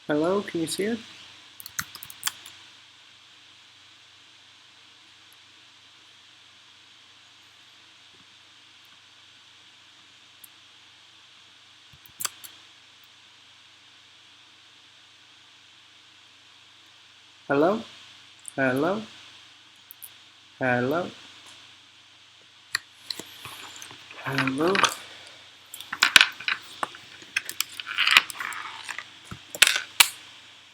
Hello, can you see it? Hello? Hello? Hello? Hello?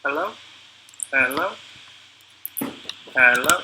Hello? Hello? Hello?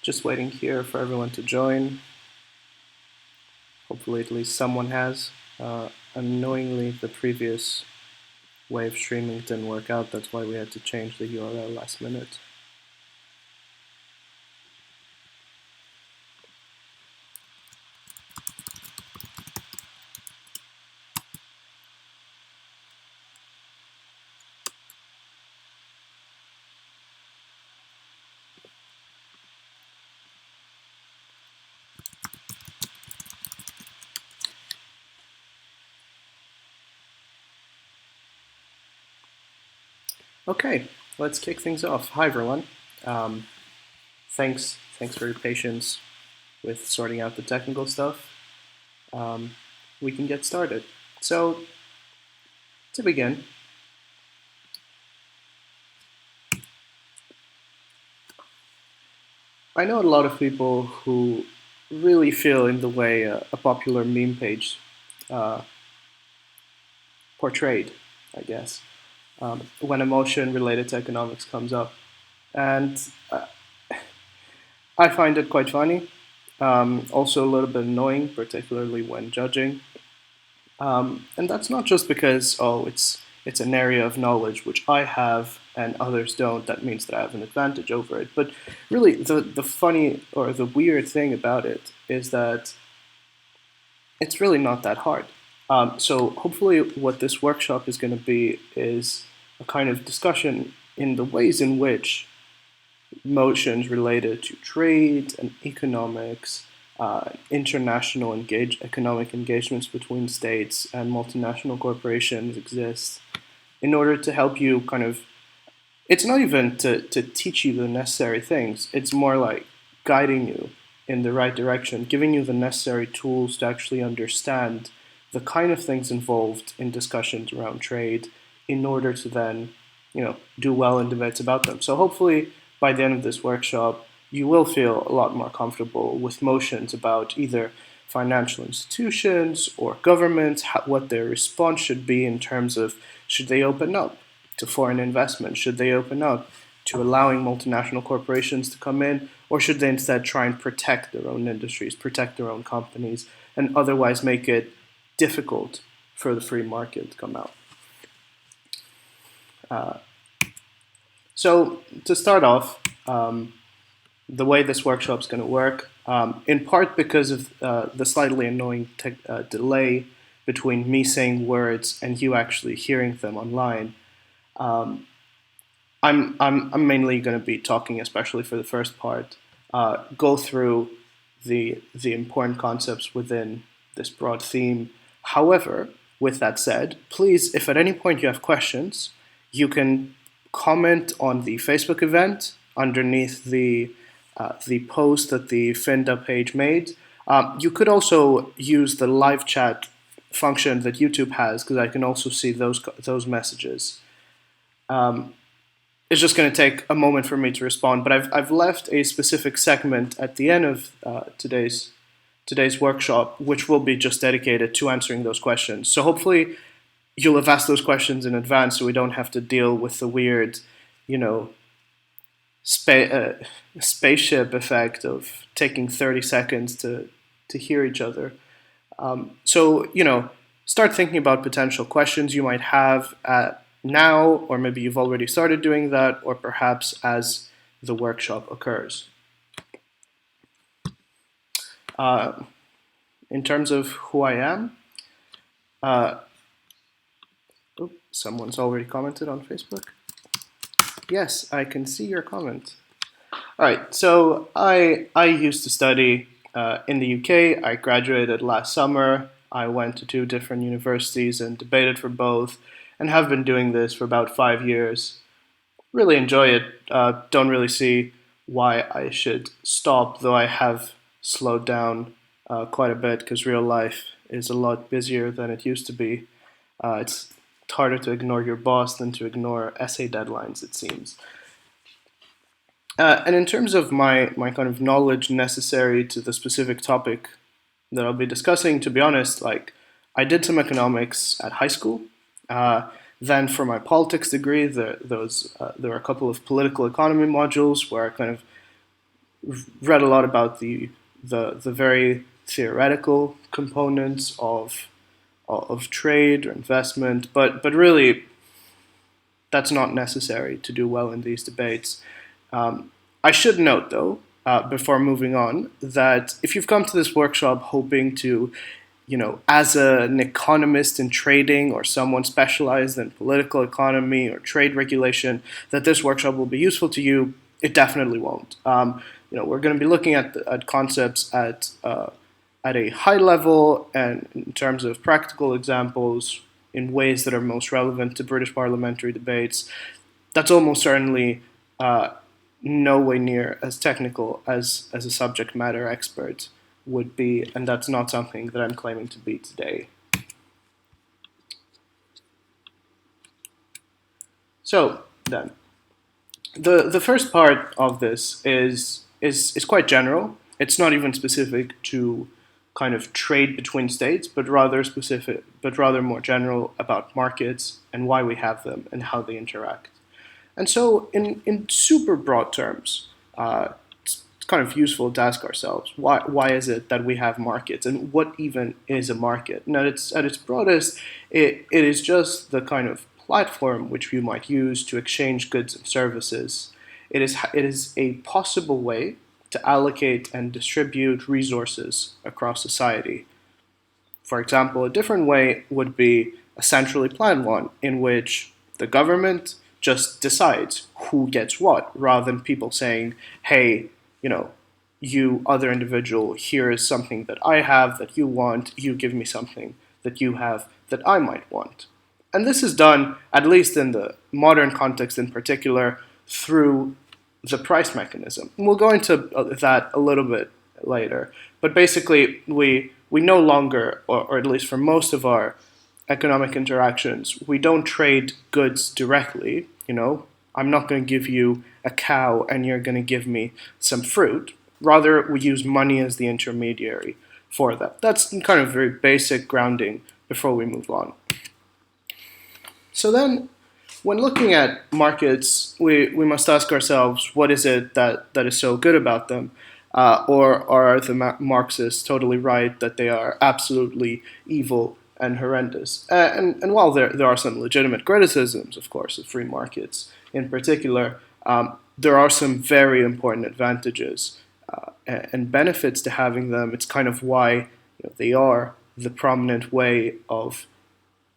Just waiting here for everyone to join. Hopefully at least someone has. Unknowingly, the previous way of streaming didn't work out. That's why we had to change the URL last minute. Okay, let's kick things off. Hi everyone. Thanks for your patience with sorting out the technical stuff. We can get started. So, to begin, I know a lot of people who really feel in the way a popular meme page uh, portrayed, I guess, when emotion related to economics comes up. And I find it quite funny, also a little bit annoying, particularly when judging. And that's not just because, oh, it's an area of knowledge which I have and others don't. That means that I have an advantage over it. But really, the funny or the weird thing about it is that it's really not that hard. So hopefully, what this workshop is going to be is a kind of discussion in the ways in which motions related to trade and economics, economic engagements between states and multinational corporations exist in order to help you kind of. It's not even to teach you the necessary things, it's more like guiding you in the right direction, giving you the necessary tools to actually understand the kind of things involved in discussions around trade in order to then, do well in debates about them. So hopefully by the end of this workshop, you will feel a lot more comfortable with motions about either financial institutions or governments, what their response should be in terms of should they open up to foreign investment? Should they open up to allowing multinational corporations to come in? Or should they instead try and protect their own industries, protect their own companies, and otherwise make it difficult for the free market to come out? So to start off, the way this workshop is going to work, in part because of the slightly annoying delay between me saying words and you actually hearing them online, I'm mainly going to be talking, especially for the first part, go through the important concepts within this broad theme. However, with that said, please, if at any point you have questions, you can comment on the Facebook event underneath the post that the Finda page made. You could also use the live chat function that YouTube has, because I can also see those messages. It's just going to take a moment for me to respond, but I've left a specific segment at the end of today's workshop, which will be just dedicated to answering those questions. So hopefully you'll have asked those questions in advance, so we don't have to deal with the weird, you know, spaceship effect of taking 30 seconds to hear each other. So, start thinking about potential questions you might have now, or maybe you've already started doing that, or perhaps as the workshop occurs. In terms of who I am, someone's already commented on Facebook. Yes, I can see your comment. All right, so I used to study in the UK. I graduated last summer. I went to 2 different universities and debated for both, and have been doing this for about 5 years. Really enjoy it. Don't really see why I should stop, though I have slowed down quite a bit because real life is a lot busier than it used to be. It's harder to ignore your boss than to ignore essay deadlines, it seems. And in terms of my kind of knowledge necessary to the specific topic that I'll be discussing, to be honest, I did some economics at high school. Then for my politics degree, there were a couple of political economy modules where I kind of read a lot about the very theoretical components of trade or investment, but really that's not necessary to do well in these debates. I should note, though, before moving on, that if you've come to this workshop hoping to, as an economist in trading or someone specialized in political economy or trade regulation, that this workshop will be useful to you, it definitely won't. We're going to be looking at concepts at a high level and in terms of practical examples in ways that are most relevant to British parliamentary debates. That's almost certainly no way near as technical as a subject matter expert would be, and that's not something that I'm claiming to be today. So then, the first part of this is quite general. It's not even specific to kind of trade between states, but rather more general about markets and why we have them and how they interact. And so, in super broad terms, it's kind of useful to ask ourselves, why is it that we have markets, and what even is a market? And at its broadest, it is just the kind of platform which you might use to exchange goods and services. It is a possible way to allocate and distribute resources across society. For example, a different way would be a centrally planned one, in which the government just decides who gets what, rather than people saying, hey, you other individual, here is something that I have that you want, you give me something that you have that I might want. And this is done, at least in the modern context in particular, through the price mechanism. And we'll go into that a little bit later. But basically, we no longer, or at least for most of our economic interactions, we don't trade goods directly. I'm not going to give you a cow and you're going to give me some fruit. Rather, we use money as the intermediary for that. That's kind of very basic grounding before we move on. So then, when looking at markets, we must ask ourselves, what is it that is so good about them? Or are the Marxists totally right that they are absolutely evil and horrendous? And while there are some legitimate criticisms, of course, of free markets in particular, there are some very important advantages and benefits to having them. It's kind of why they are the prominent way of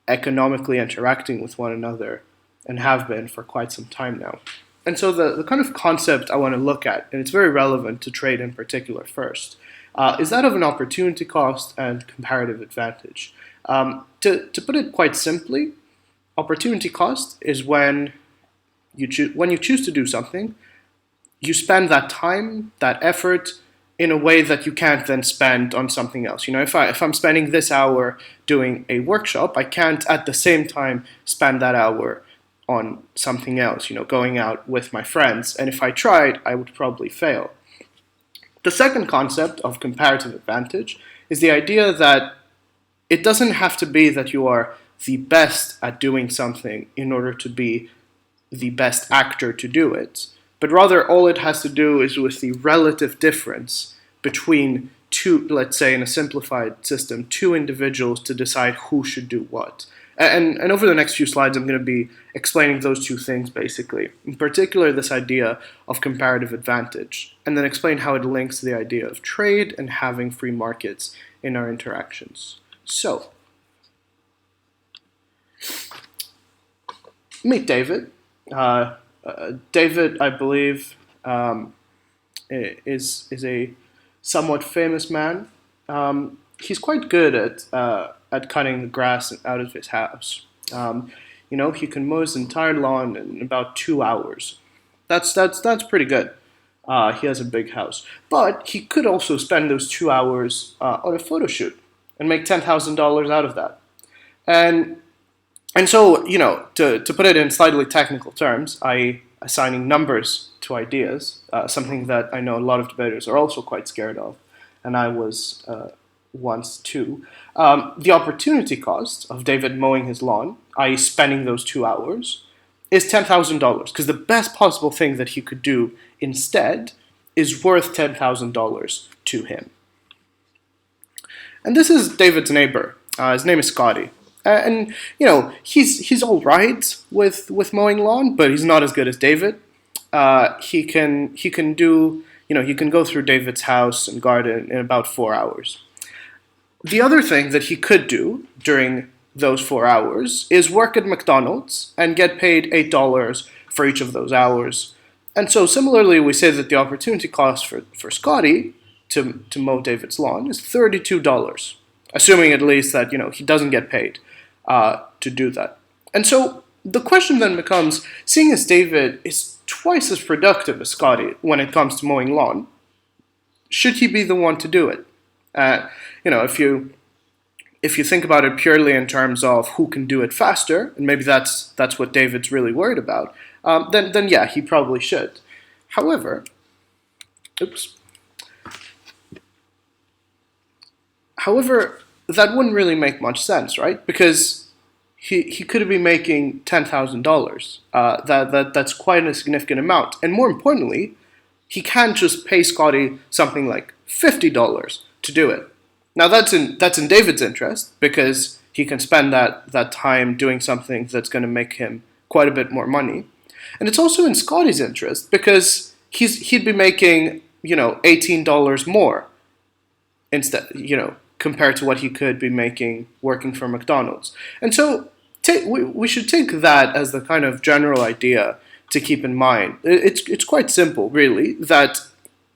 economically interacting with one another and have been for quite some time now. And so the kind of concept I want to look at, and it's very relevant to trade in particular first, is that of an opportunity cost and comparative advantage. To put it quite simply, opportunity cost is when you choose to do something, you spend that time, that effort, in a way that you can't then spend on something else. If I'm spending this hour doing a workshop, I can't at the same time spend that hour on something else, going out with my friends. And if I tried, I would probably fail. The second concept of comparative advantage is the idea that it doesn't have to be that you are the best at doing something in order to be the best actor to do it, but rather all it has to do is with the relative difference between two, let's say in a simplified system, two individuals to decide who should do what. And over the next few slides, I'm going to be explaining those two things, basically. In particular, this idea of comparative advantage, and then explain how it links to the idea of trade and having free markets in our interactions. So, meet David. David, I believe, is a somewhat famous man. He's quite good at cutting the grass out of his house. He can mow his entire lawn in about 2 hours. That's pretty good. He has a big house, but he could also spend those 2 hours on a photo shoot and make $10,000 out of that. And so, to put it in slightly technical terms, assigning numbers to ideas, something that I know a lot of debaters are also quite scared of, and I was once too. The opportunity cost of David mowing his lawn, i.e. spending those 2 hours, is $10,000, because the best possible thing that he could do instead is worth $10,000 to him. And this is David's neighbor. His name is Scotty. And he's all right with mowing lawn, but he's not as good as David. He can go through David's house and garden in about 4 hours. The other thing that he could do during those 4 hours is work at McDonald's and get paid $8 for each of those hours. And so similarly, we say that the opportunity cost for Scotty to mow David's lawn is $32, assuming at least that he doesn't get paid to do that. And so the question then becomes, seeing as David is twice as productive as Scotty when it comes to mowing lawn, should he be the one to do it? If you think about it purely in terms of who can do it faster, and maybe that's what David's really worried about, then yeah, he probably should. However, that wouldn't really make much sense, right? Because he could be making $10,000. That's quite a significant amount. And more importantly, he can't just pay Scotty something like $50 to do it. Now that's in David's interest, because he can spend that time doing something that's going to make him quite a bit more money. And it's also in Scotty's interest, because he'd be making $18 more instead, compared to what he could be making working for McDonald's. And so we should take that as the kind of general idea to keep in mind. It's quite simple, really, that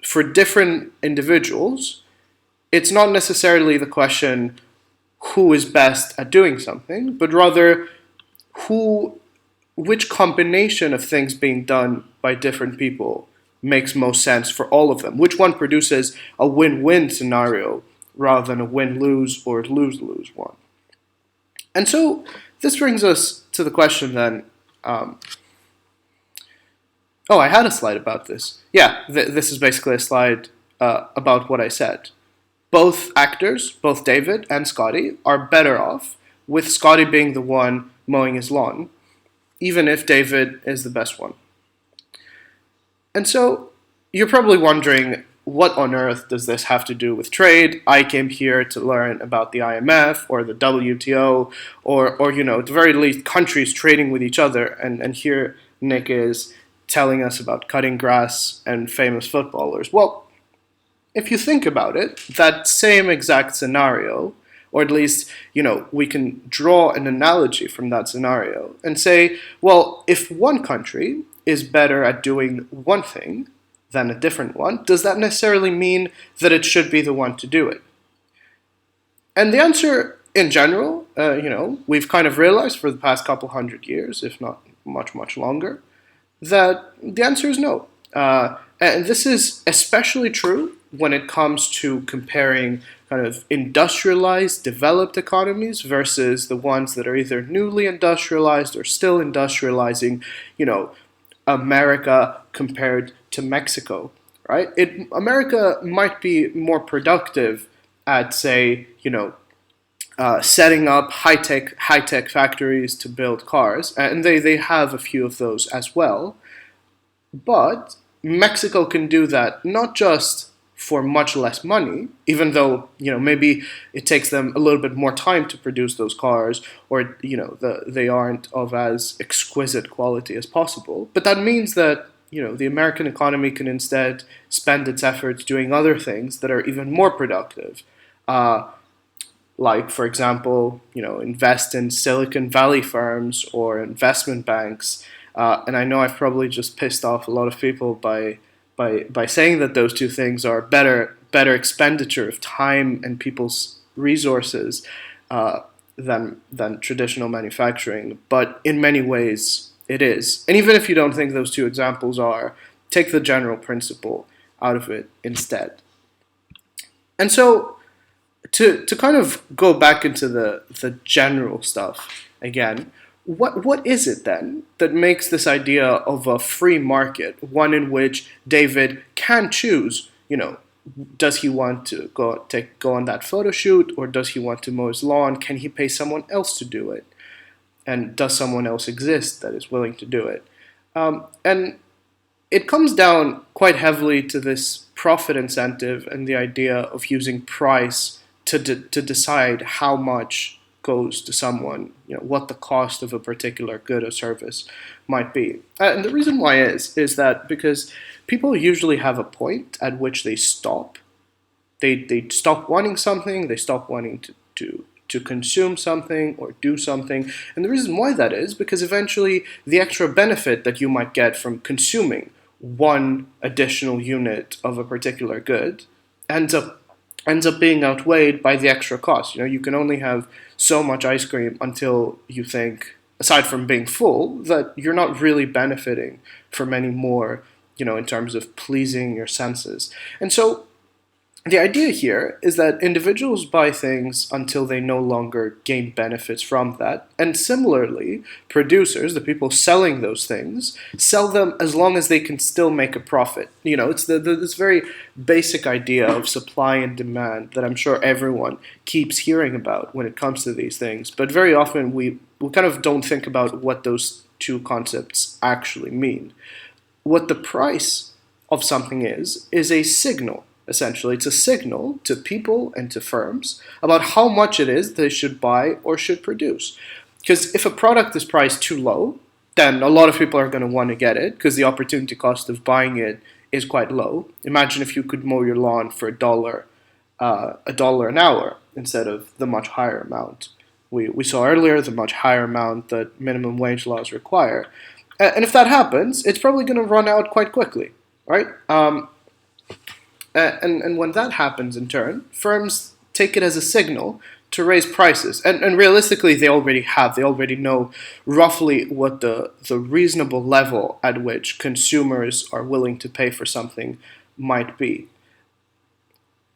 for different individuals, it's not necessarily the question who is best at doing something, but rather which combination of things being done by different people makes most sense for all of them. Which one produces a win-win scenario rather than a win-lose or lose-lose one. And so this brings us to the question then, I had a slide about this. Yeah, this is basically a slide about what I said. Both actors, both David and Scotty, are better off with Scotty being the one mowing his lawn, even if David is the best one. And so you're probably wondering, what on earth does this have to do with trade? I came here to learn about the IMF or the WTO or at the very least, countries trading with each other. And here Nick is telling us about cutting grass and famous footballers. Well, if you think about it, that same exact scenario Or at least, we can draw an analogy from that scenario and say, well, if one country is better at doing one thing than a different one, does that necessarily mean that it should be the one to do it? And the answer, in general, we've kind of realized for the past couple hundred years, if not much, much longer, that the answer is no. And this is especially true when it comes to comparing kind of industrialized, developed economies versus the ones that are either newly industrialized or still industrializing, America compared to Mexico, right? America might be more productive at, say, setting up high-tech factories to build cars, and they have a few of those as well. But Mexico can do that not just for much less money, even though maybe it takes them a little bit more time to produce those cars, or they aren't of as exquisite quality as possible. But that means that the American economy can instead spend its efforts doing other things that are even more productive. Like, for example, invest in Silicon Valley firms or investment banks. And I know I've probably just pissed off a lot of people by saying that those two things are better expenditure of time and people's resources than traditional manufacturing. But in many ways, it is. And even if you don't think those two examples are, take the general principle out of it instead. And so, to kind of go back into the general stuff again, what is it then that makes this idea of a free market one in which David can choose, does he want to go on that photo shoot, or does he want to mow his lawn? Can he pay someone else to do it? And does someone else exist that is willing to do it? And it comes down quite heavily to this profit incentive and the idea of using price to decide how much goes to someone, what the cost of a particular good or service might be. And the reason why is that because people usually have a point at which they stop. They stop wanting something, they stop wanting to consume something or do something. And the reason why that is because eventually the extra benefit that you might get from consuming one additional unit of a particular good ends up being outweighed by the extra cost. You can only have so much ice cream until you think, aside from being full, that you're not really benefiting from any more, in terms of pleasing your senses. And so the idea here is that individuals buy things until they no longer gain benefits from that. And similarly, producers, the people selling those things, sell them as long as they can still make a profit. It's this very basic idea of supply and demand that I'm sure everyone keeps hearing about when it comes to these things. But very often we kind of don't think about what those two concepts actually mean. What the price of something is a signal. Essentially, it's a signal to people and to firms about how much it is they should buy or should produce. Because if a product is priced too low, then a lot of people are going to want to get it because the opportunity cost of buying it is quite low. Imagine if you could mow your lawn for $1 an hour instead of the much higher amount we saw earlier, the much higher amount that minimum wage laws require. And if that happens, it's probably going to run out quite quickly, right? And when that happens in turn, firms take it as a signal to raise prices. And realistically, they already have. They already know roughly what the reasonable level at which consumers are willing to pay for something might be.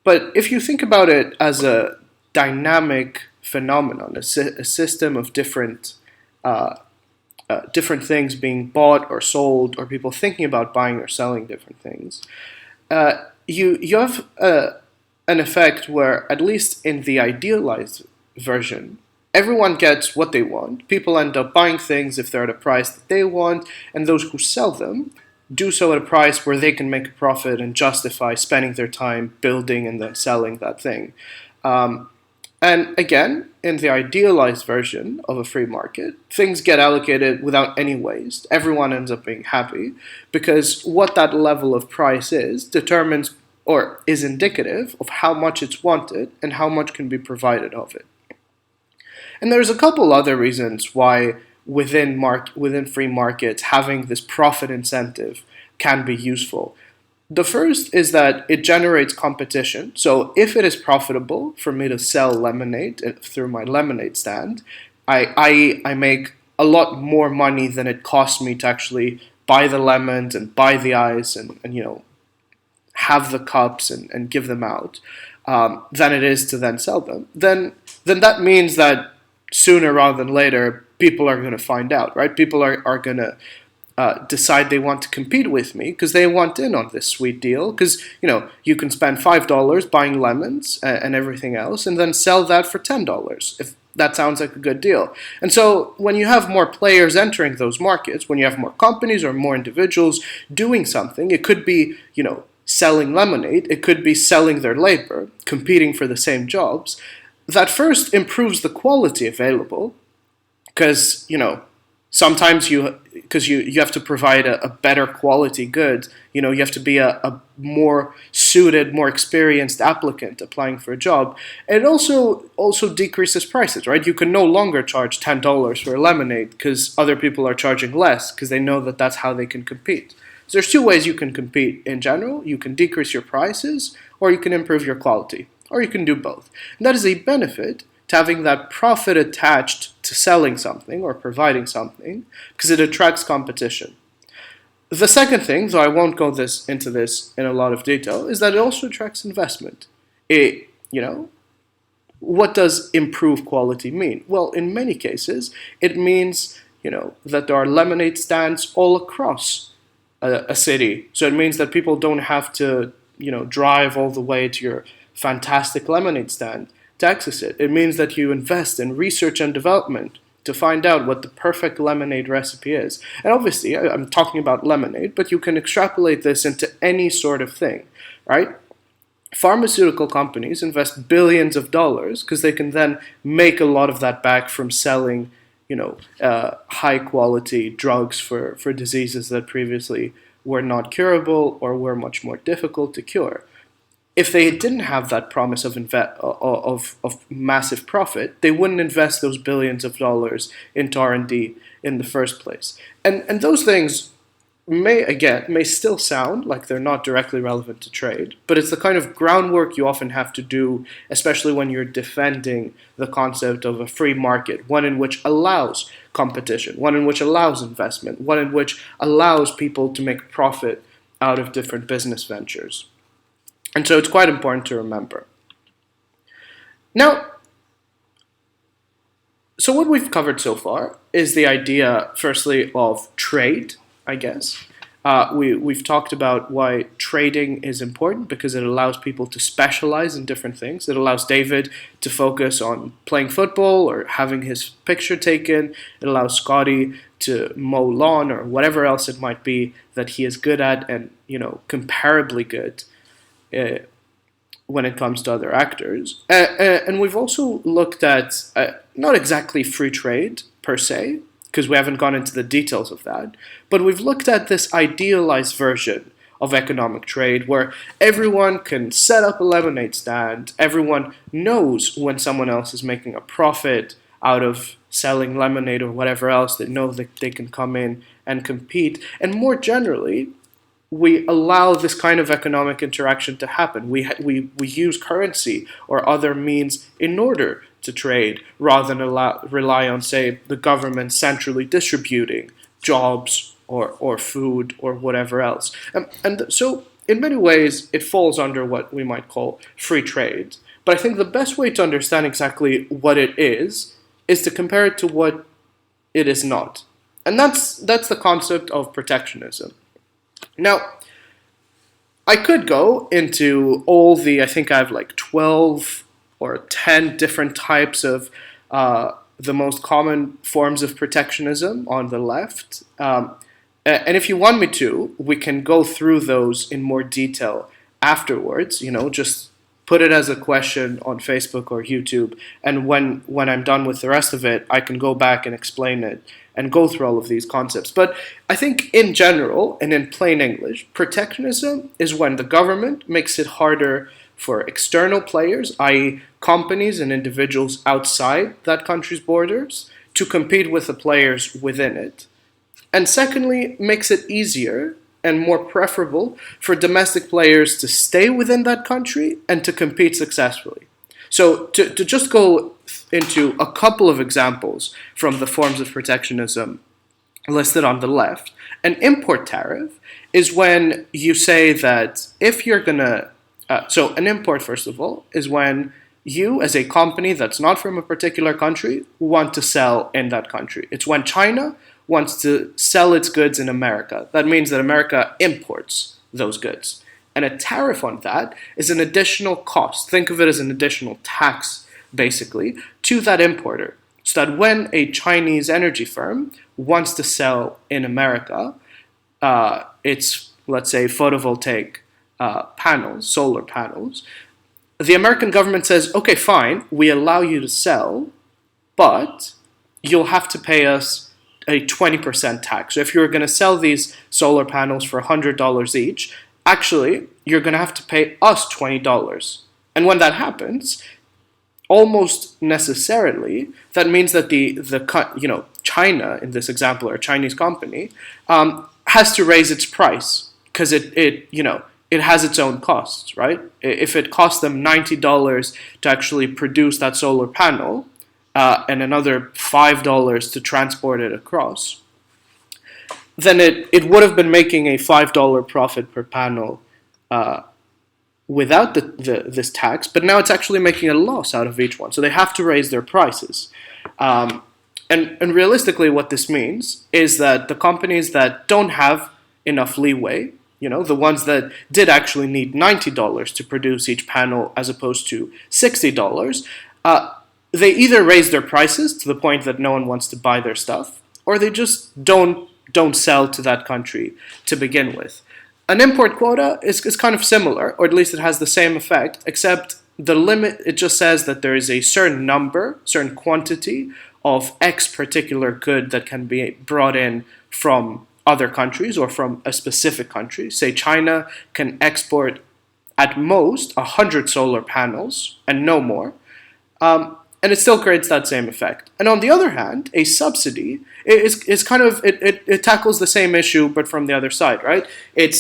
But if you think about it as a dynamic phenomenon, a system of different things being bought or sold, or people thinking about buying or selling different things, you have an effect where, at least in the idealized version, everyone gets what they want. People end up buying things if they're at a price that they want, and those who sell them do so at a price where they can make a profit and justify spending their time building and then selling that thing. And again, in the idealized version of a free market, things get allocated without any waste. Everyone ends up being happy because what that level of price is determines or is indicative of how much it's wanted and how much can be provided of it. And there's a couple other reasons why within free markets having this profit incentive can be useful. The first is that it generates competition. So if it is profitable for me to sell lemonade through my lemonade stand, I make a lot more money than it costs me to actually buy the lemons and buy the ice and have the cups and give them out, than it is to then sell them. Then that means that sooner rather than later, people are going to find out, right? People are going to decide they want to compete with me because they want in on this sweet deal. Because you can spend $5 buying lemons and everything else, and then sell that for $10 if that sounds like a good deal. And so when you have more players entering those markets, when you have more companies or more individuals doing something, it could be selling lemonade, it could be selling their labor, competing for the same jobs. That first improves the quality available, because sometimes you have to provide a better quality good. You have to be a more suited, more experienced applicant applying for a job. And it also decreases prices, right? You can no longer charge $10 for a lemonade because other people are charging less because they know that that's how they can compete. So there's two ways you can compete in general. You can decrease your prices, or you can improve your quality, or you can do both. And that is a benefit to having that profit attached to selling something or providing something, because it attracts competition. The second thing, though I won't go into this in a lot of detail, is that it also attracts investment. What does improve quality mean? Well, in many cases, it means that there are lemonade stands all across a city. So it means that people don't have to drive all the way to your fantastic lemonade stand to access it. It means that you invest in research and development to find out what the perfect lemonade recipe is. And obviously, I'm talking about lemonade, but you can extrapolate this into any sort of thing, right? Pharmaceutical companies invest billions of dollars because they can then make a lot of that back from selling high quality drugs for diseases that previously were not curable or were much more difficult to cure. If they didn't have that promise of massive profit, they wouldn't invest those billions of dollars into R&D in the first place. And those things may still sound like they're not directly relevant to trade, but it's the kind of groundwork you often have to do, especially when you're defending the concept of a free market, one in which allows competition, one in which allows investment, one in which allows people to make profit out of different business ventures. And so it's quite important to remember. Now, so what we've covered so far is the idea, firstly, of trade, I guess. We've talked about why trading is important because it allows people to specialize in different things. It allows David to focus on playing football or having his picture taken. It allows Scotty to mow lawn or whatever else it might be that he is good at and comparably good when it comes to other actors. And we've also looked at not exactly free trade per se, because we haven't gone into the details of that, but we've looked at this idealized version of economic trade where everyone can set up a lemonade stand, everyone knows when someone else is making a profit out of selling lemonade or whatever else, they know that they can come in and compete. And more generally, we allow this kind of economic interaction to happen. We use currency or other means in order to trade rather than rely on, say, the government centrally distributing jobs or food or whatever else. And so in many ways, it falls under what we might call free trade. But I think the best way to understand exactly what it is to compare it to what it is not. And that's the concept of protectionism. Now, I could go into I think I have like 12 or 10 different types of the most common forms of protectionism on the left. And if you want me to, we can go through those in more detail afterwards, just put it as a question on Facebook or YouTube. And when I'm done with the rest of it, I can go back and explain it and go through all of these concepts. But I think in general, and in plain English, protectionism is when the government makes it harder for external players, i.e. companies and individuals outside that country's borders, to compete with the players within it. And secondly, makes it easier and more preferable for domestic players to stay within that country and to compete successfully. So to just go into a couple of examples from the forms of protectionism listed on the left, an import tariff is when you say that if you're going to, so an import, first of all, is when you, as a company that's not from a particular country, want to sell in that country. It's when China wants to sell its goods in America. That means that America imports those goods. And a tariff on that is an additional cost. Think of it as an additional tax, basically, to that importer. So that when a Chinese energy firm wants to sell in America, its, let's say, photovoltaic panels, solar panels, the American government says, okay, fine, we allow you to sell, but you'll have to pay us a 20% tax. So if you're going to sell these solar panels for $100 each, actually, you're going to have to pay us $20. And when that happens, almost necessarily, that means that China, in this example, or a Chinese company, has to raise its price because it has its own costs, right? If it costs them $90 to actually produce that solar panel, and another $5 to transport it across, then it would have been making a $5 profit per panel without this tax, but now it's actually making a loss out of each one. So they have to raise their prices. And realistically, what this means is that the companies that don't have enough leeway, the ones that did actually need $90 to produce each panel as opposed to $60, they either raise their prices to the point that no one wants to buy their stuff, or they just don't sell to that country to begin with. An import quota is kind of similar, or at least it has the same effect, except the limit, it just says that there is a certain number, certain quantity of X particular good that can be brought in from other countries or from a specific country. Say China can export at most 100 solar panels and no more. And it still creates that same effect. And on the other hand, a subsidy is kind of, it tackles the same issue, but from the other side, right? I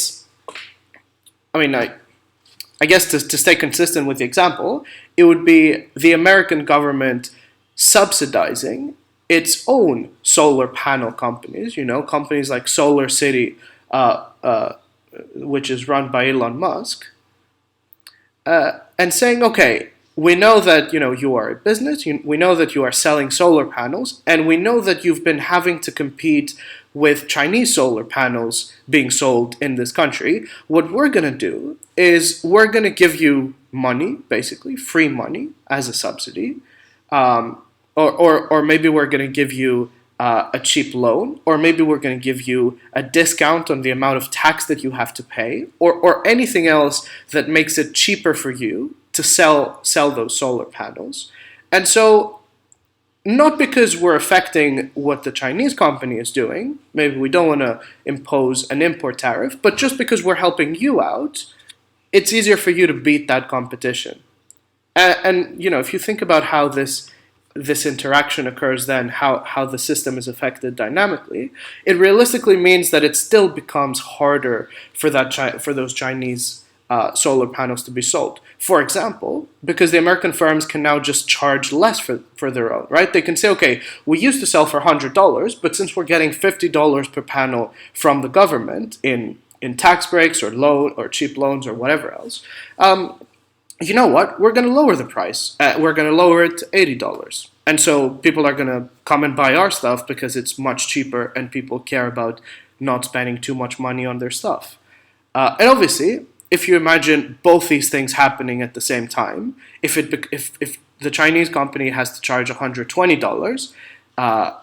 guess to stay consistent with the example, it would be the American government subsidizing its own solar panel companies, companies like Solar City, which is run by Elon Musk, and saying, okay, we know that you are a business. We know that you are selling solar panels, and we know that you've been having to compete with Chinese solar panels being sold in this country. What we're going to do is we're going to give you money, basically free money as a subsidy, or maybe we're going to give you a cheap loan, or maybe we're going to give you a discount on the amount of tax that you have to pay, or anything else that makes it cheaper for you to sell those solar panels. And so, not because we're affecting what the Chinese company is doing, maybe we don't want to impose an import tariff, but just because we're helping you out, it's easier for you to beat that competition. And if you think about how this interaction occurs, then how the system is affected dynamically, it realistically means that it still becomes harder for those Chinese solar panels to be sold. For example, because the American firms can now just charge less for their own, right? They can say, okay, we used to sell for $100, but since we're getting $50 per panel from the government in tax breaks or loan or cheap loans or whatever else, you know what? We're going to lower the price. We're going to lower it to $80. And so people are going to come and buy our stuff because it's much cheaper and people care about not spending too much money on their stuff. And obviously, if you imagine both these things happening at the same time, if the Chinese company has to charge $120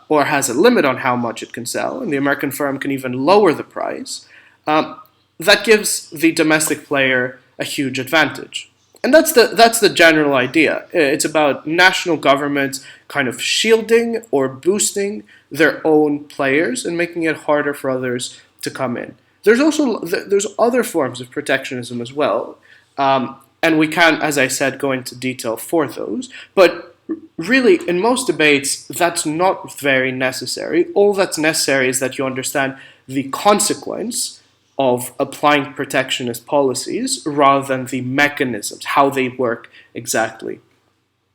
or has a limit on how much it can sell, and the American firm can even lower the price, that gives the domestic player a huge advantage. And that's the general idea. It's about national governments kind of shielding or boosting their own players and making it harder for others to come in. There's other forms of protectionism as well, and we can't, as I said, go into detail for those. But really, in most debates, that's not very necessary. All that's necessary is that you understand the consequence of applying protectionist policies rather than the mechanisms, how they work exactly.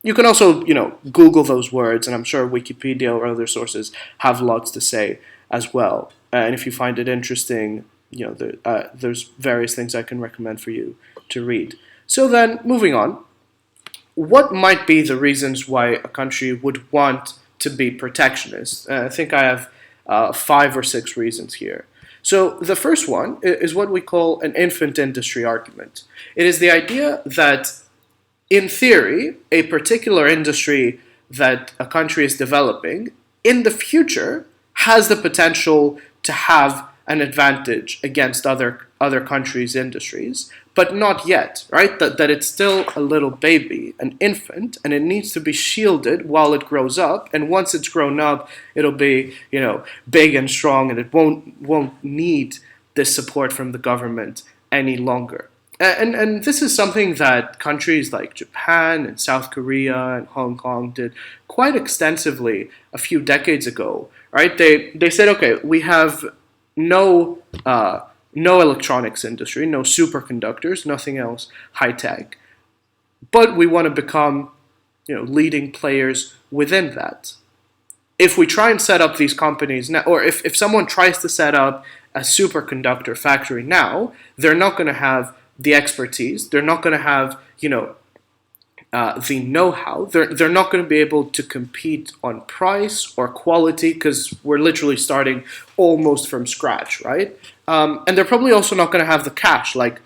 You can also, Google those words, and I'm sure Wikipedia or other sources have lots to say as well. And if you find it interesting, there's various things I can recommend for you to read. So then, moving on, what might be the reasons why a country would want to be protectionist? I think I have 5 or 6 reasons here. So the first one is what we call an infant industry argument. It is the idea that, in theory, a particular industry that a country is developing in the future has the potential to have an advantage against other countries' industries, but not yet, right? That it's still a little baby, an infant, and it needs to be shielded while it grows up. And once it's grown up, it'll be, big and strong, and it won't need this support from the government any longer. And this is something that countries like Japan and South Korea and Hong Kong did quite extensively a few decades ago, right? They said, okay, we have no electronics industry, no superconductors, nothing else high tech, but we want to become, leading players within that. If we try and set up these companies now, or if someone tries to set up a superconductor factory now, they're not going to have the expertise. They're not going to have, the know-how. They're not going to be able to compete on price or quality because we're literally starting almost from scratch, right? And they're probably also not going to have the cash. Like,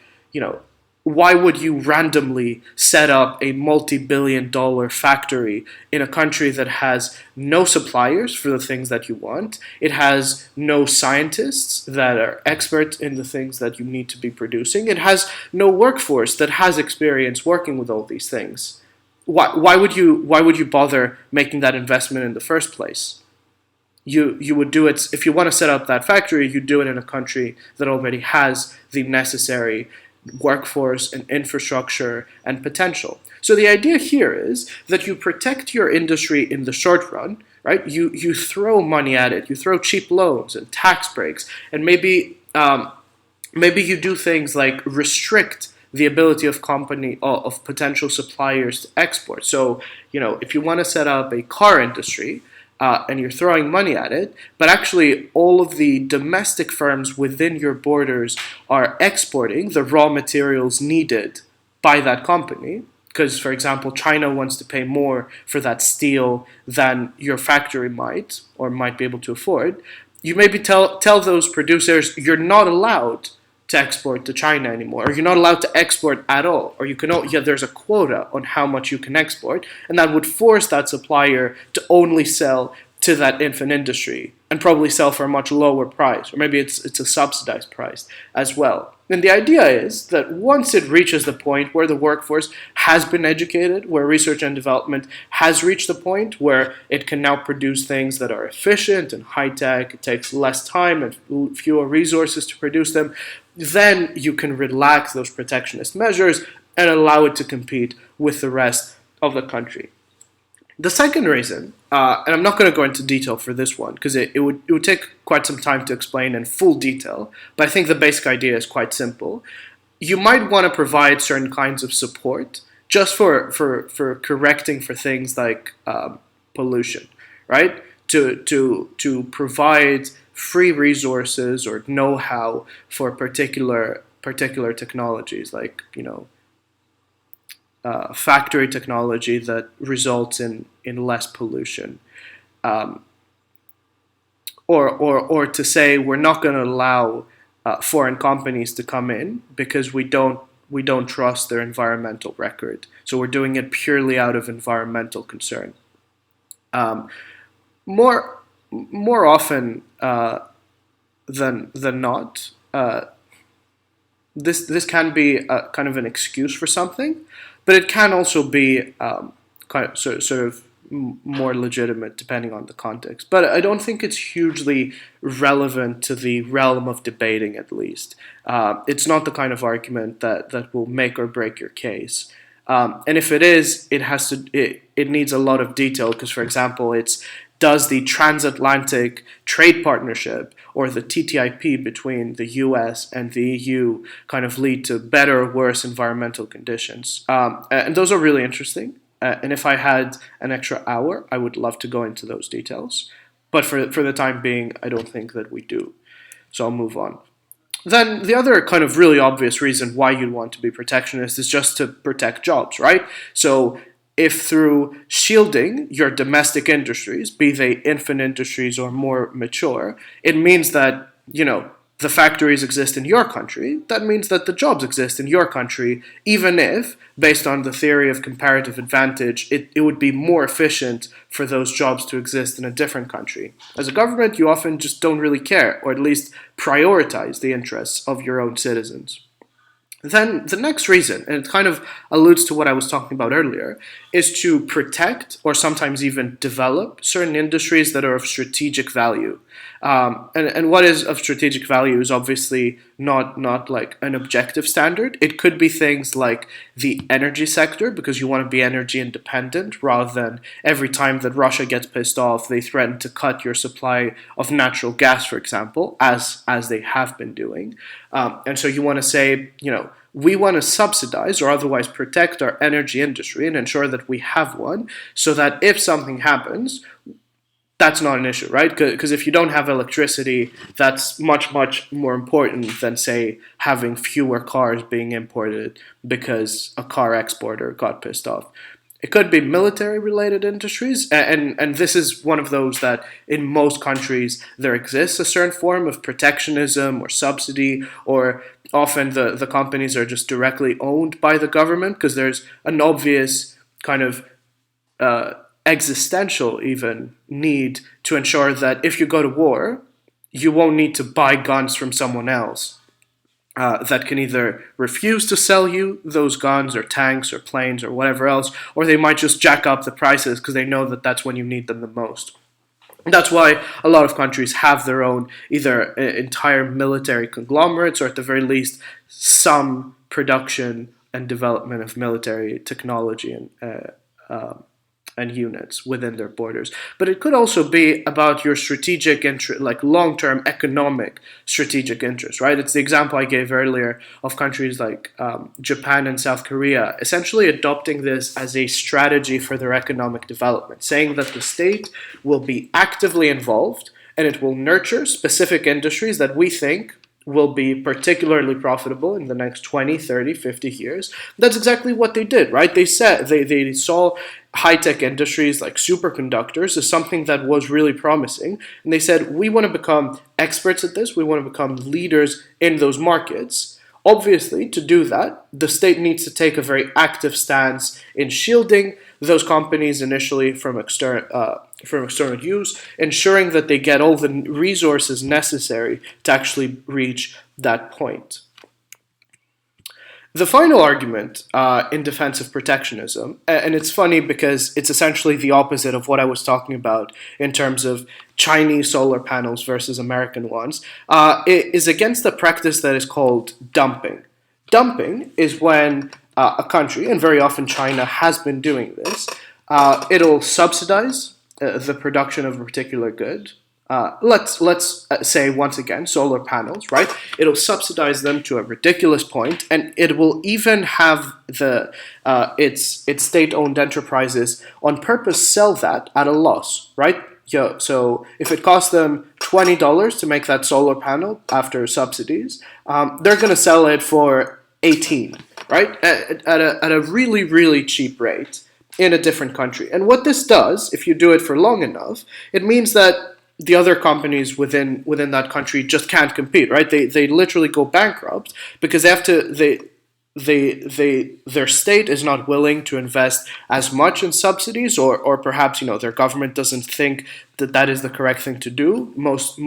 why would you randomly set up a multi-billion-dollar factory in a country that has no suppliers for the things that you want? It has no scientists that are experts in the things that you need to be producing. It has no workforce that has experience working with all these things. Why would you bother making that investment in the first place? You would do it, if you want to set up that factory, you do it in a country that already has the necessary workforce and infrastructure and potential. So the idea here is that you protect your industry in the short run, right? You throw money at it, you throw cheap loans and tax breaks, and maybe you do things like restrict the ability of potential suppliers to export. So, if you want to set up a car industry, and you're throwing money at it, but actually all of the domestic firms within your borders are exporting the raw materials needed by that company. Because, for example, China wants to pay more for that steel than your factory might be able to afford. You maybe tell those producers you're not allowed to export to China anymore, or you're not allowed to export at all, or there's a quota on how much you can export, and that would force that supplier to only sell to that infant industry and probably sell for a much lower price, or maybe it's a subsidized price as well. And the idea is that once it reaches the point where the workforce has been educated, where research and development has reached the point where it can now produce things that are efficient and high-tech, it takes less time and fewer resources to produce them, then you can relax those protectionist measures and allow it to compete with the rest of the country. The second reason, and I'm not going to go into detail for this one because it would take quite some time to explain in full detail, but I think the basic idea is quite simple. You might want to provide certain kinds of support just for correcting for things like pollution, right? To provide free resources or know-how for particular technologies, like factory technology that results in less pollution, or to say we're not going to allow foreign companies to come in because we don't trust their environmental record. So we're doing it purely out of environmental concern. More often than not, this can be a, kind of an excuse for something, but it can also be sort of more legitimate depending on the context. But I don't think it's hugely relevant to the realm of debating, at least. It's not the kind of argument that will make or break your case. And if it is, it needs a lot of detail because, for example, it's does the transatlantic trade partnership or the TTIP between the US and the EU kind of lead to better or worse environmental conditions? And those are really interesting. And if I had an extra hour, I would love to go into those details. But for the time being, I don't think that we do. So I'll move on. Then the other kind of really obvious reason why you'd want to be protectionist is just to protect jobs, right? So if through shielding your domestic industries, be they infant industries or more mature, it means that, the factories exist in your country, that means that the jobs exist in your country, even if, based on the theory of comparative advantage, it would be more efficient for those jobs to exist in a different country. As a government, you often just don't really care, or at least prioritize the interests of your own citizens. Then the next reason, and it kind of alludes to what I was talking about earlier, is to protect or sometimes even develop certain industries that are of strategic value. And what is of strategic value is obviously not like an objective standard. It could be things like the energy sector, because you want to be energy independent rather than every time that Russia gets pissed off, they threaten to cut your supply of natural gas, for example, as they have been doing. And so you want to say, we want to subsidize or otherwise protect our energy industry and ensure that we have one so that if something happens, that's not an issue, right? Because if you don't have electricity, that's much, much more important than, say, having fewer cars being imported because a car exporter got pissed off. It could be military-related industries, and this is one of those that in most countries there exists a certain form of protectionism or subsidy, or often the companies are just directly owned by the government because there's an obvious kind of existential even need to ensure that if you go to war, you won't need to buy guns from someone else. That can either refuse to sell you those guns or tanks or planes or whatever else, or they might just jack up the prices because they know that that's when you need them the most. And that's why a lot of countries have their own either entire military conglomerates or at the very least some production and development of military technology and units within their borders. But it could also be about your strategic interest, like long-term economic strategic interest, right? It's the example I gave earlier of countries like Japan and South Korea, essentially adopting this as a strategy for their economic development, saying that the state will be actively involved and it will nurture specific industries that we think will be particularly profitable in the next 20, 30, 50 years. That's exactly what they did, right? They said they saw high-tech industries like superconductors as something that was really promising. And they said, we want to become experts at this. We want to become leaders in those markets. Obviously, to do that, the state needs to take a very active stance in shielding those companies initially from external use, ensuring that they get all the resources necessary to actually reach that point. The final argument in defense of protectionism, and it's funny because it's essentially the opposite of what I was talking about in terms of Chinese solar panels versus American ones, it is against the practice that is called dumping. Dumping is when a country, and very often China has been doing this, it'll subsidize the production of a particular good. Let's say once again solar panels, right? It'll subsidize them to a ridiculous point, and it will even have its state-owned enterprises on purpose sell that at a loss, right? So if it costs them $20 to make that solar panel after subsidies, they're going to sell it for 18, right? At a really, really cheap rate in a different country. And what this does, if you do it for long enough, it means that the other companies within that country just can't compete, right? They literally go bankrupt because their state is not willing to invest as much in subsidies, or perhaps their government doesn't think that is the correct thing to do. Most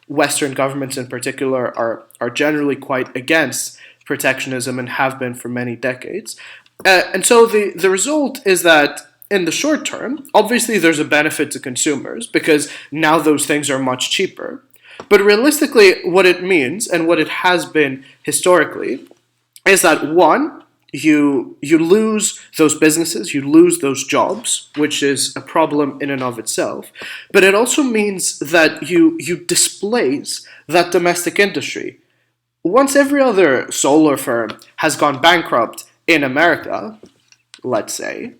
Western governments in particular are generally quite against protectionism and have been for many decades. And so the result is that in the short term, obviously there's a benefit to consumers because now those things are much cheaper. But realistically, what it means and what it has been historically is that one, you lose those businesses, you lose those jobs, which is a problem in and of itself. But it also means that you displace that domestic industry. Once every other solar firm has gone bankrupt in America, let's say,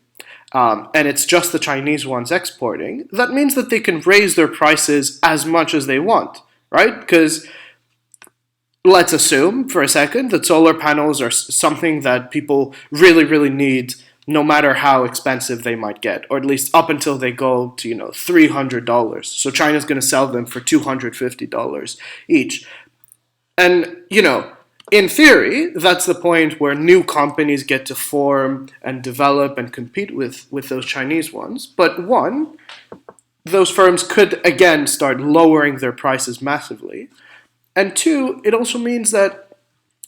and it's just the Chinese ones exporting, that means that they can raise their prices as much as they want, right? Because let's assume for a second that solar panels are something that people really, really need, no matter how expensive they might get, or at least up until they go to, $300. So China's going to sell them for $250 each. And, in theory, that's the point where new companies get to form and develop and compete with those Chinese ones. But one, those firms could again start lowering their prices massively. And two, it also means that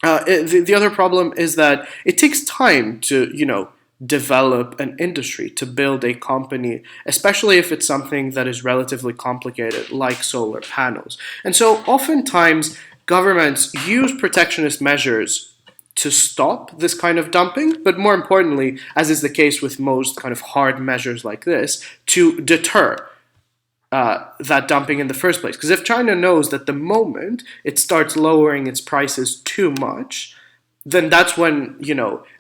the other problem is that it takes time to, develop an industry, to build a company, especially if it's something that is relatively complicated, like solar panels. And so oftentimes governments use protectionist measures to stop this kind of dumping, but more importantly, as is the case with most kind of hard measures like this, to deter that dumping in the first place. Because if China knows that the moment it starts lowering its prices too much, then that's when,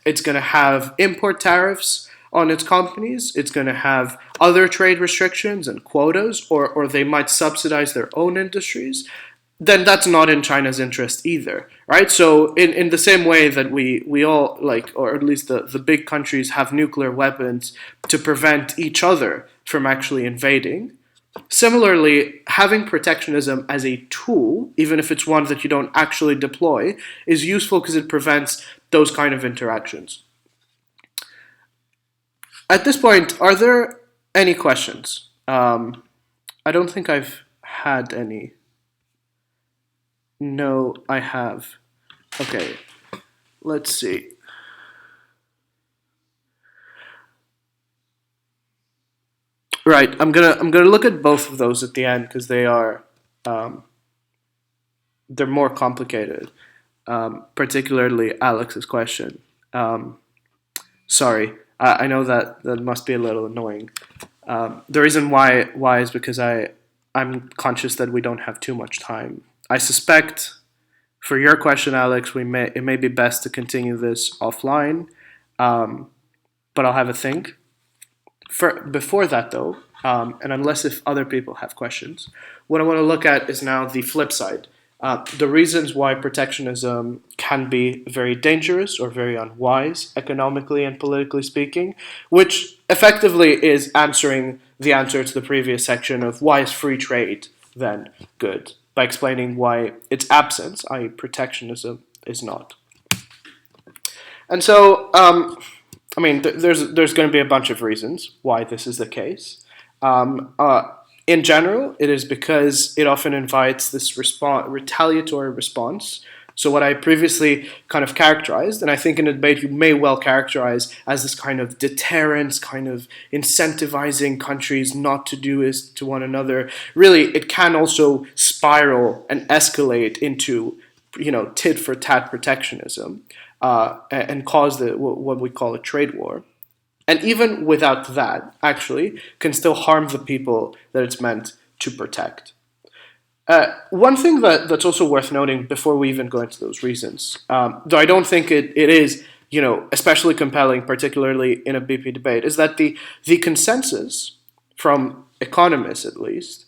it's going to have import tariffs on its companies, it's going to have other trade restrictions and quotas, or they might subsidize their own industries. Then that's not in China's interest either, right? So in the same way that we all, or at least the big countries have nuclear weapons to prevent each other from actually invading, similarly, having protectionism as a tool, even if it's one that you don't actually deploy, is useful because it prevents those kind of interactions. At this point, are there any questions? I don't think I've had any. No, I have. Okay, let's see. Right, I'm gonna look at both of those at the end because they're more complicated. Particularly Alex's question. Sorry, I know that must be a little annoying. The reason why is because I'm conscious that we don't have too much time. I suspect for your question, Alex, it may be best to continue this offline, but I'll have a think. Before that, though, and unless if other people have questions, what I want to look at is now the flip side. The reasons why protectionism can be very dangerous or very unwise, economically and politically speaking, which effectively is answering the answer to the previous section of why is free trade then good, by explaining why its absence, i.e. protectionism, is not. And so, there's going to be a bunch of reasons why this is the case. In general, it is because it often invites this retaliatory response. So what I previously kind of characterized, and I think in a debate you may well characterize as this kind of deterrence, kind of incentivizing countries not to do this to one another, really it can also spiral and escalate into, tit for tat protectionism and cause what we call a trade war. And even without that, actually, can still harm the people that it's meant to protect. One thing that's also worth noting before we even go into those reasons, though I don't think it is, especially compelling, particularly in a BP debate, is that the consensus from economists, at least,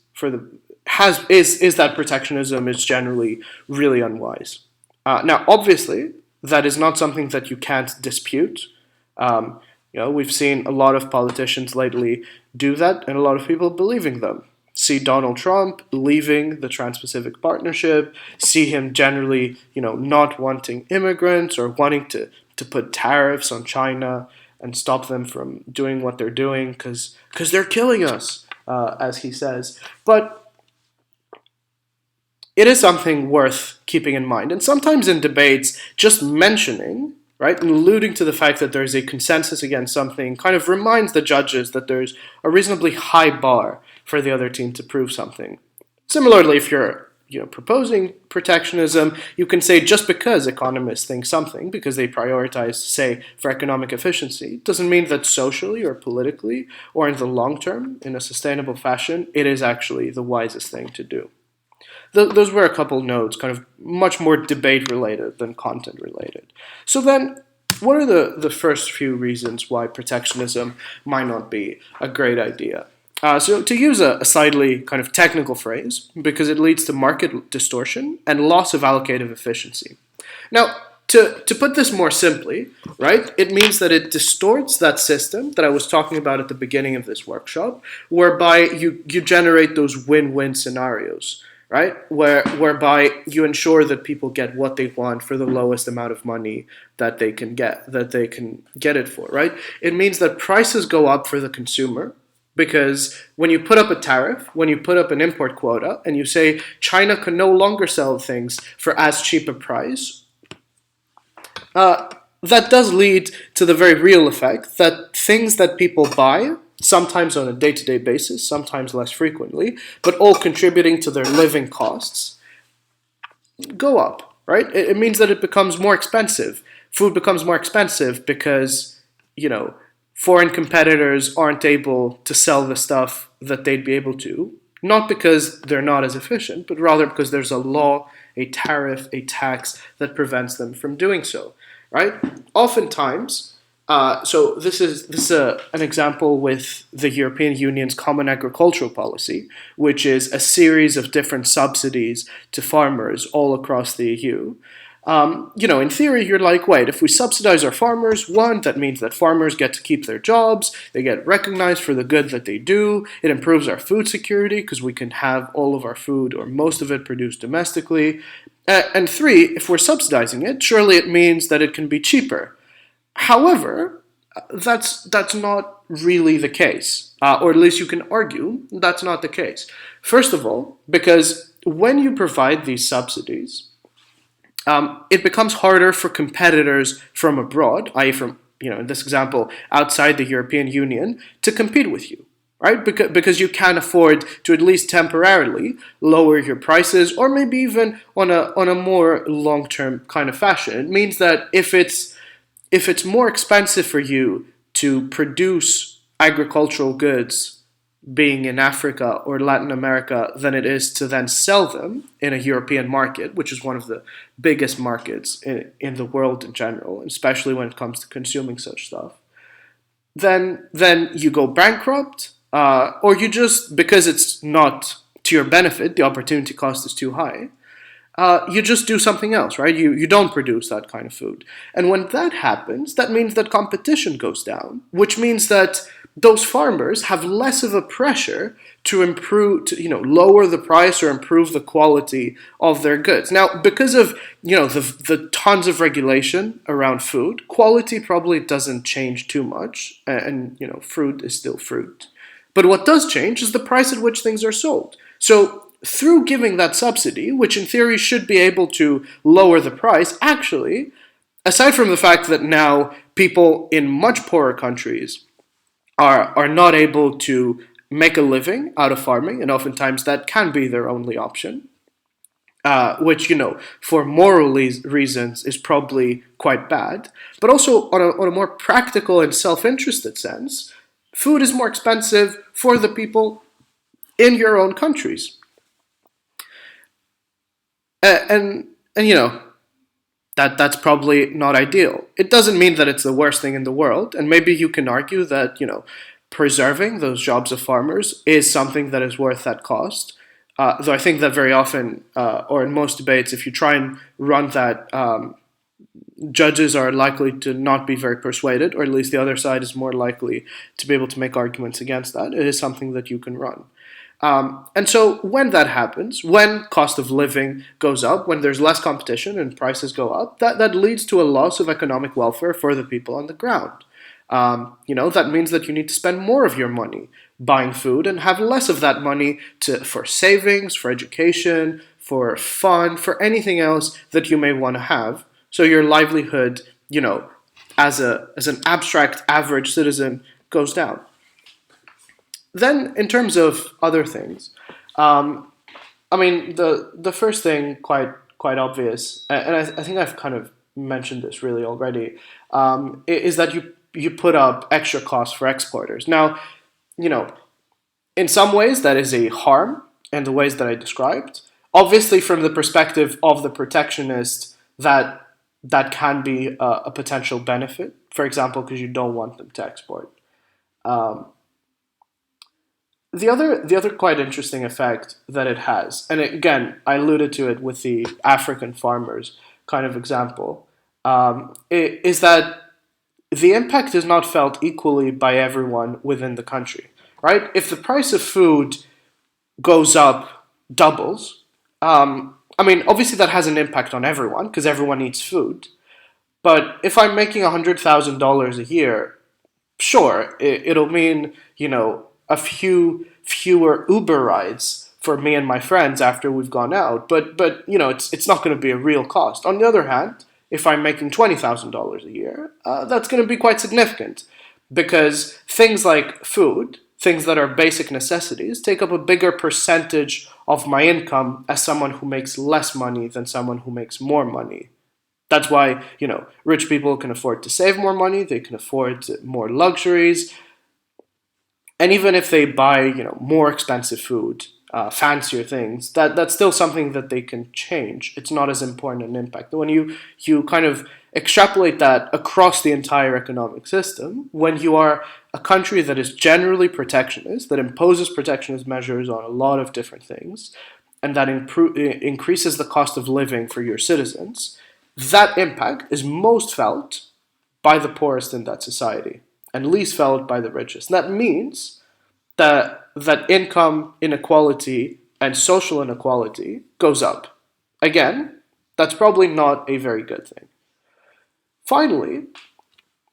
is that protectionism is generally really unwise. Now, obviously, that is not something that you can't dispute. We've seen a lot of politicians lately do that, and a lot of people believing them. See Donald Trump leaving the Trans-Pacific Partnership, see him generally, not wanting immigrants or wanting to put tariffs on China and stop them from doing what they're doing because they're killing us, as he says. But it is something worth keeping in mind. And sometimes in debates, just mentioning, right, and alluding to the fact that there's a consensus against something kind of reminds the judges that there's a reasonably high bar for the other team to prove something. Similarly, if you're proposing protectionism, you can say just because economists think something, because they prioritize, say, for economic efficiency, doesn't mean that socially or politically or in the long term, in a sustainable fashion, it is actually the wisest thing to do. Those were a couple notes, kind of much more debate related than content related. So then, what are the first few reasons why protectionism might not be a great idea? So to use a slightly kind of technical phrase, because it leads to market distortion and loss of allocative efficiency. Now, to put this more simply, right, it means that it distorts that system that I was talking about at the beginning of this workshop, whereby you generate those win-win scenarios, right, whereby you ensure that people get what they want for the lowest amount of money that they can get it for, right? It means that prices go up for the consumer, because when you put up a tariff, when you put up an import quota, and you say China can no longer sell things for as cheap a price, that does lead to the very real effect that things that people buy, sometimes on a day-to-day basis, sometimes less frequently, but all contributing to their living costs, go up, right? It means that it becomes more expensive. Food becomes more expensive because, foreign competitors aren't able to sell the stuff that they'd be able to, not because they're not as efficient, but rather because there's a law, a tariff, a tax that prevents them from doing so, right? Oftentimes, so this is an example with the European Union's Common Agricultural Policy, which is a series of different subsidies to farmers all across the EU. In theory, you're like, wait, if we subsidize our farmers, one, that means that farmers get to keep their jobs, they get recognized for the good that they do, it improves our food security because we can have all of our food or most of it produced domestically. And three, if we're subsidizing it, surely it means that it can be cheaper. However, that's not really the case, or at least you can argue that's not the case. First of all, because when you provide these subsidies, it becomes harder for competitors from abroad, i.e. from, in this example, outside the European Union, to compete with you, right? Because you can afford to at least temporarily lower your prices, or maybe even on a more long-term kind of fashion. It means that if it's more expensive for you to produce agricultural goods being in Africa or Latin America than it is to then sell them in a European market, which is one of the biggest markets in the world in general, especially when it comes to consuming such stuff, then you go bankrupt, or you just, because it's not to your benefit, the opportunity cost is too high, you just do something else, right? You don't produce that kind of food. And when that happens, that means that competition goes down, which means that those farmers have less of a pressure to lower the price or improve the quality of their goods. Now, because of, the tons of regulation around food, quality probably doesn't change too much, and, fruit is still fruit. But what does change is the price at which things are sold. So through giving that subsidy, which in theory should be able to lower the price, actually, aside from the fact that now people in much poorer countries are not able to make a living out of farming, and oftentimes that can be their only option, which, for moral reasons is probably quite bad, but also on a more practical and self-interested sense, food is more expensive for the people in your own countries. And that's probably not ideal. It doesn't mean that it's the worst thing in the world, and maybe you can argue that, preserving those jobs of farmers is something that is worth that cost. Though I think that very often, or in most debates, if you try and run that, judges are likely to not be very persuaded, or at least the other side is more likely to be able to make arguments against that. It is something that you can run. And so when that happens, when cost of living goes up, when there's less competition and prices go up, that leads to a loss of economic welfare for the people on the ground. That means that you need to spend more of your money buying food and have less of that money for savings, for education, for fun, for anything else that you may want to have. So your livelihood, as an abstract average citizen, goes down. Then, in terms of other things, the first thing, quite obvious, and I think I've kind of mentioned this really already, is that you put up extra costs for exporters. Now, in some ways that is a harm in the ways that I described. Obviously, from the perspective of the protectionist, that can be a potential benefit. For example, because you don't want them to export. Um, the other quite interesting effect that it has, and again, I alluded to it with the African farmers kind of example, is that the impact is not felt equally by everyone within the country, right? If the price of food goes up, doubles, obviously that has an impact on everyone because everyone eats food. But if I'm making $100,000 a year, sure, it'll mean, a few fewer Uber rides for me and my friends after we've gone out. But it's not going to be a real cost. On the other hand, if I'm making $20,000 a year, that's going to be quite significant because things like food, things that are basic necessities, take up a bigger percentage of my income as someone who makes less money than someone who makes more money. That's why, rich people can afford to save more money, they can afford more luxuries, and even if they buy, more expensive food, fancier things, that's still something that they can change. It's not as important an impact. When you kind of extrapolate that across the entire economic system, when you are a country that is generally protectionist, that imposes protectionist measures on a lot of different things, and that increases the cost of living for your citizens, that impact is most felt by the poorest in that society and least felt by the richest. And that means that income inequality and social inequality goes up. Again, that's probably not a very good thing. Finally,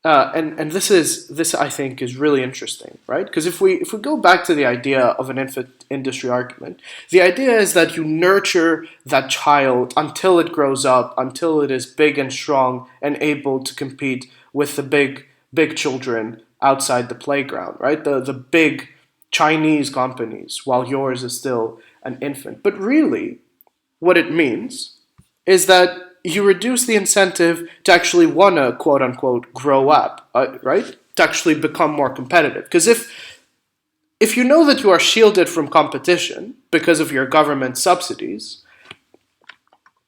and this I think is really interesting, right? Because if we go back to the idea of an infant industry argument, the idea is that you nurture that child until it grows up, until it is big and strong and able to compete with the big children outside the playground, right? The big Chinese companies, while yours is still an infant. But really, what it means is that you reduce the incentive to actually want to, quote unquote, grow up, right? To actually become more competitive. Because if you know that you are shielded from competition because of your government subsidies,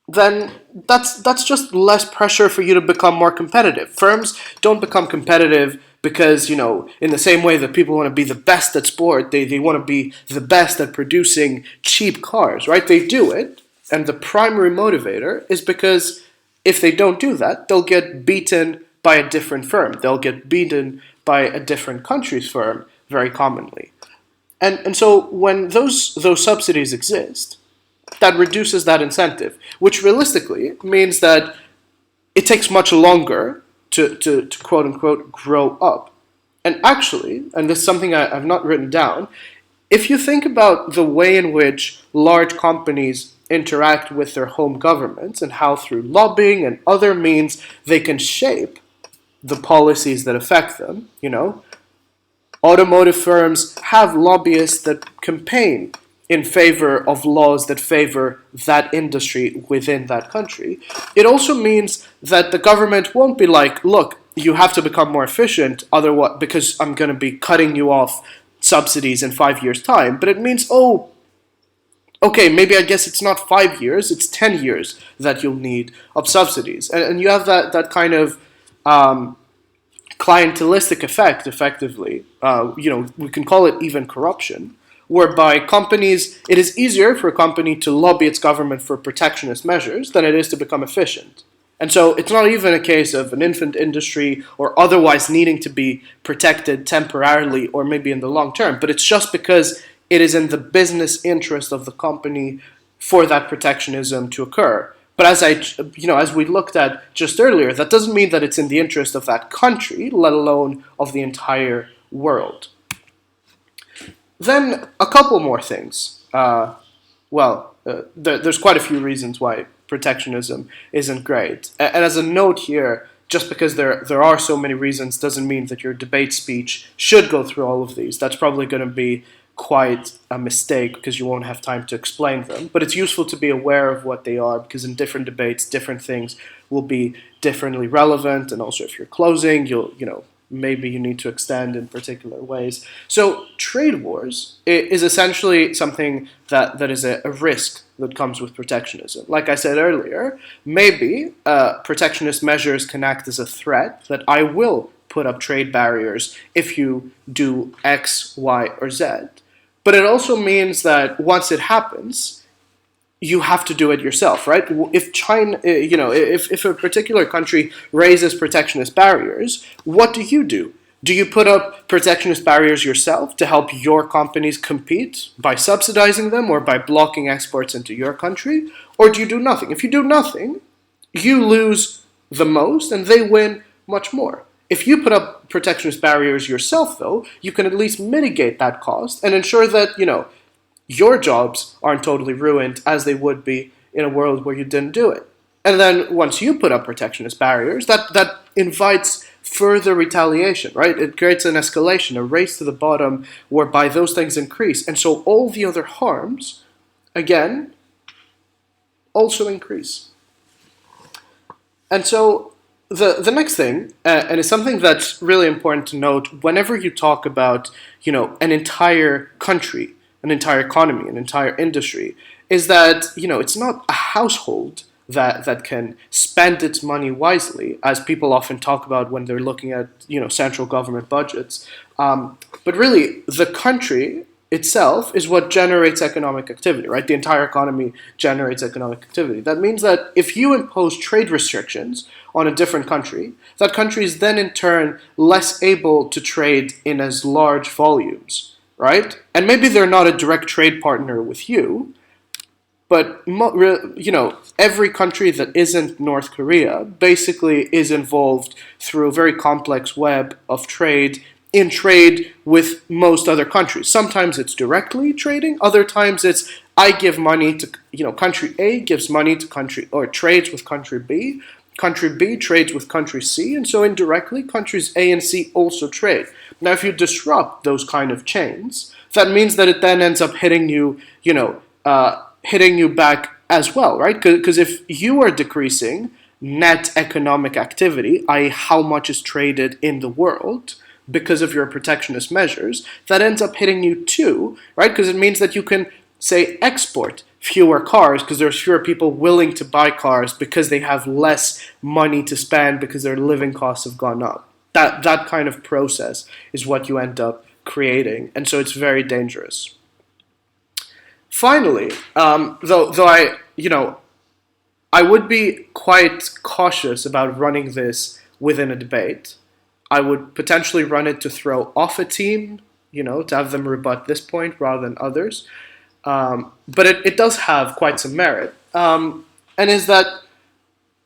then that's just less pressure for you to become more competitive. Firms don't become competitive because, in the same way that people want to be the best at sport, they want to be the best at producing cheap cars, right? They do it. And the primary motivator is because if they don't do that, they'll get beaten by a different firm. They'll get beaten by a different country's firm very commonly. And so when those subsidies exist, that reduces that incentive, which realistically means that it takes much longer to quote unquote grow up. And actually, and this is something I've not written down, if you think about the way in which large companies interact with their home governments and how through lobbying and other means they can shape the policies that affect them, automotive firms have lobbyists that campaign in favor of laws that favor that industry within that country. It also means that the government won't be like, look, you have to become more efficient, otherwise, because I'm going to be cutting you off subsidies in 5 years' time. But it means, okay, maybe I guess it's not 5 years, it's 10 years that you'll need of subsidies. And you have that kind of clientelistic effect, effectively. We can call it even corruption, whereby it is easier for a company to lobby its government for protectionist measures than it is to become efficient. And so it's not even a case of an infant industry or otherwise needing to be protected temporarily or maybe in the long term, but it's just because it is in the business interest of the company for that protectionism to occur. But as we looked at just earlier, that doesn't mean that it's in the interest of that country, let alone of the entire world. Then a couple more things. There's quite a few reasons why protectionism isn't great. And as a note here, just because there are so many reasons doesn't mean that your debate speech should go through all of these. That's probably going to be quite a mistake because you won't have time to explain them. But it's useful to be aware of what they are because in different debates, different things will be differently relevant. And also if you're closing, maybe you need to extend in particular ways. So trade wars is essentially something that is a risk that comes with protectionism. Like I said earlier, maybe protectionist measures can act as a threat that I will put up trade barriers if you do X, Y, or Z. But it also means that once it happens, you have to do it yourself, right? If China, if a particular country raises protectionist barriers, what do? Do you put up protectionist barriers yourself to help your companies compete by subsidizing them or by blocking exports into your country? Or do you do nothing? If you do nothing, you lose the most and they win much more. If you put up protectionist barriers yourself, though, you can at least mitigate that cost and ensure that, your jobs aren't totally ruined as they would be in a world where you didn't do it. And then once you put up protectionist barriers, that invites further retaliation, right? It creates an escalation, a race to the bottom whereby those things increase. And so all the other harms, again, also increase. And so the next thing, and it's something that's really important to note whenever you talk about, an entire country, an entire economy, an entire industry, is that, it's not a household that can spend its money wisely, as people often talk about when they're looking at, central government budgets. But really, the country itself is what generates economic activity, right? The entire economy generates economic activity. That means that if you impose trade restrictions on a different country, that country is then in turn less able to trade in as large volumes, right? And maybe they're not a direct trade partner with you, but every country that isn't North Korea basically is involved through a very complex web of trade with most other countries. Sometimes it's directly trading, other times it's I give money to, country A gives money to country, or trades with country B trades with country C, and so indirectly countries A and C also trade. Now if you disrupt those kind of chains, that means that it then ends up hitting you, hitting you back as well, right? Because if you are decreasing net economic activity, i.e. how much is traded in the world, because of your protectionist measures, that ends up hitting you too, right? Because it means that you can, say, export fewer cars because there's fewer people willing to buy cars because they have less money to spend because their living costs have gone up. That kind of process is what you end up creating, and so it's very dangerous. Finally, though I would be quite cautious about running this within a debate. I would potentially run it to throw off a team, to have them rebut this point rather than others. But it does have quite some merit. And is that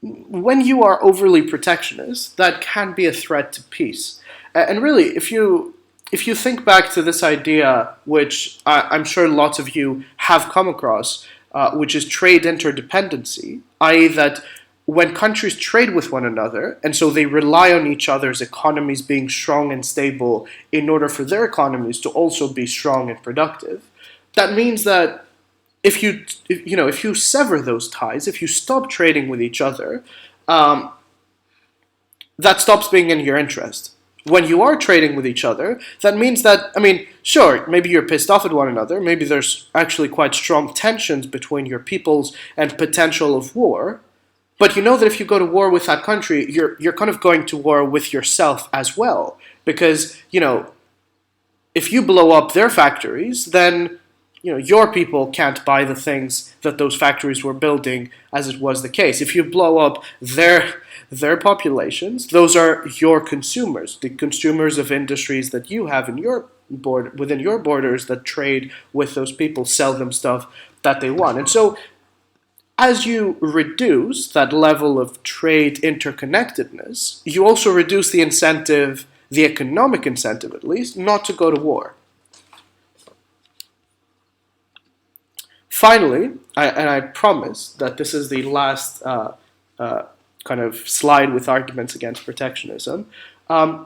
when you are overly protectionist, that can be a threat to peace. And really, if you think back to this idea, which I'm sure lots of you have come across, which is trade interdependency, i.e. that when countries trade with one another, and so they rely on each other's economies being strong and stable in order for their economies to also be strong and productive, that means that if you sever those ties, if you stop trading with each other, that stops being in your interest. When you are trading with each other, that means that, sure, maybe you're pissed off at one another, maybe there's actually quite strong tensions between your peoples and potential of war, but you know that if you go to war with that country, you're kind of going to war with yourself as well. Because, if you blow up their factories, then, your people can't buy the things that those factories were building as it was the case. If you blow up their populations, those are your consumers, the consumers of industries that you have in within your borders that trade with those people, sell them stuff that they want. And so as you reduce that level of trade interconnectedness, you also reduce the incentive, the economic incentive at least, not to go to war. Finally, I promise that this is the last kind of slide with arguments against protectionism.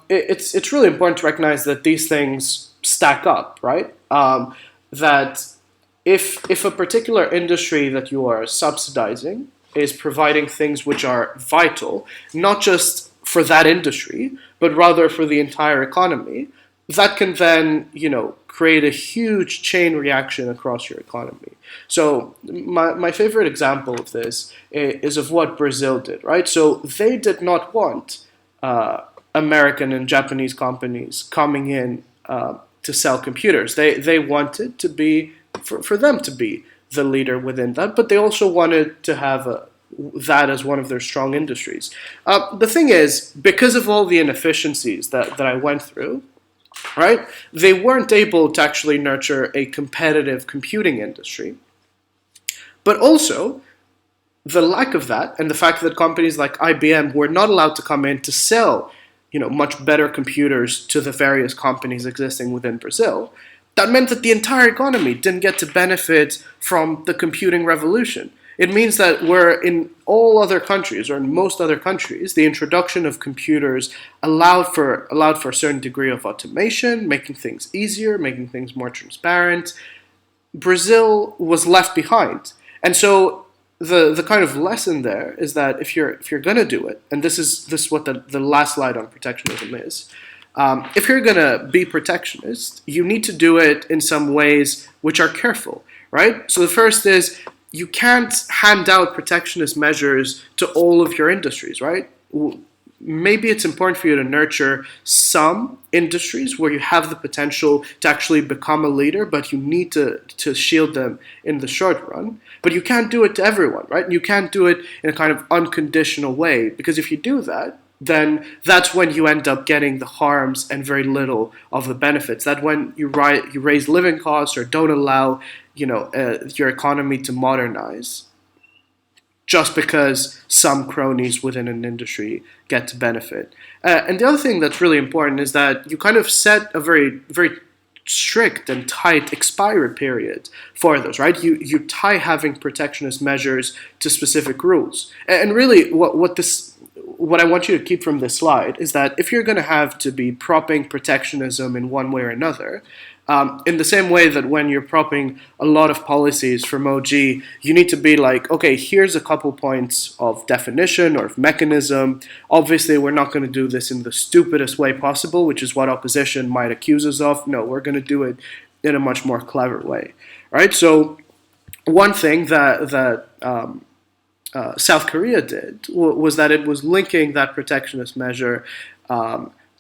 It's really important to recognize that these things stack up, right? That if a particular industry that you are subsidizing is providing things which are vital, not just for that industry, but rather for the entire economy, that can then, create a huge chain reaction across your economy. So my favorite example of this is of what Brazil did, right? So they did not want American and Japanese companies coming in to sell computers. They wanted to be, for them to be the leader within that, but they also wanted to have that as one of their strong industries. The thing is, because of all the inefficiencies that I went through, right, they weren't able to actually nurture a competitive computing industry. But also, the lack of that and the fact that companies like IBM were not allowed to come in to sell, much better computers to the various companies existing within Brazil, that meant that the entire economy didn't get to benefit from the computing revolution. It means that where in all other countries, or in most other countries, the introduction of computers allowed for a certain degree of automation, making things easier, making things more transparent, Brazil was left behind. And so the kind of lesson there is that if you're going to do it, and this is what the last slide on protectionism is, if you're going to be protectionist, you need to do it in some ways which are careful, right? So the first is, you can't hand out protectionist measures to all of your industries, right? Maybe it's important for you to nurture some industries where you have the potential to actually become a leader, but you need to shield them in the short run. But you can't do it to everyone, right? You can't do it in a kind of unconditional way, because if you do that, then that's when you end up getting the harms and very little of the benefits. That when you raise living costs or don't allow your economy to modernize, just because some cronies within an industry get to benefit. And the other thing that's really important is that you kind of set a very, very strict and tight expiry period for those, right? You tie having protectionist measures to specific rules. And really what I want you to keep from this slide is that if you're going to have to be propping protectionism in one way or another, in the same way that when you're propping a lot of policies from OG, you need to be like, okay, here's a couple points of definition or of mechanism. Obviously, we're not going to do this in the stupidest way possible, which is what opposition might accuse us of. No, we're going to do it in a much more clever way, right? So one thing that South Korea did was that it was linking that protectionist measure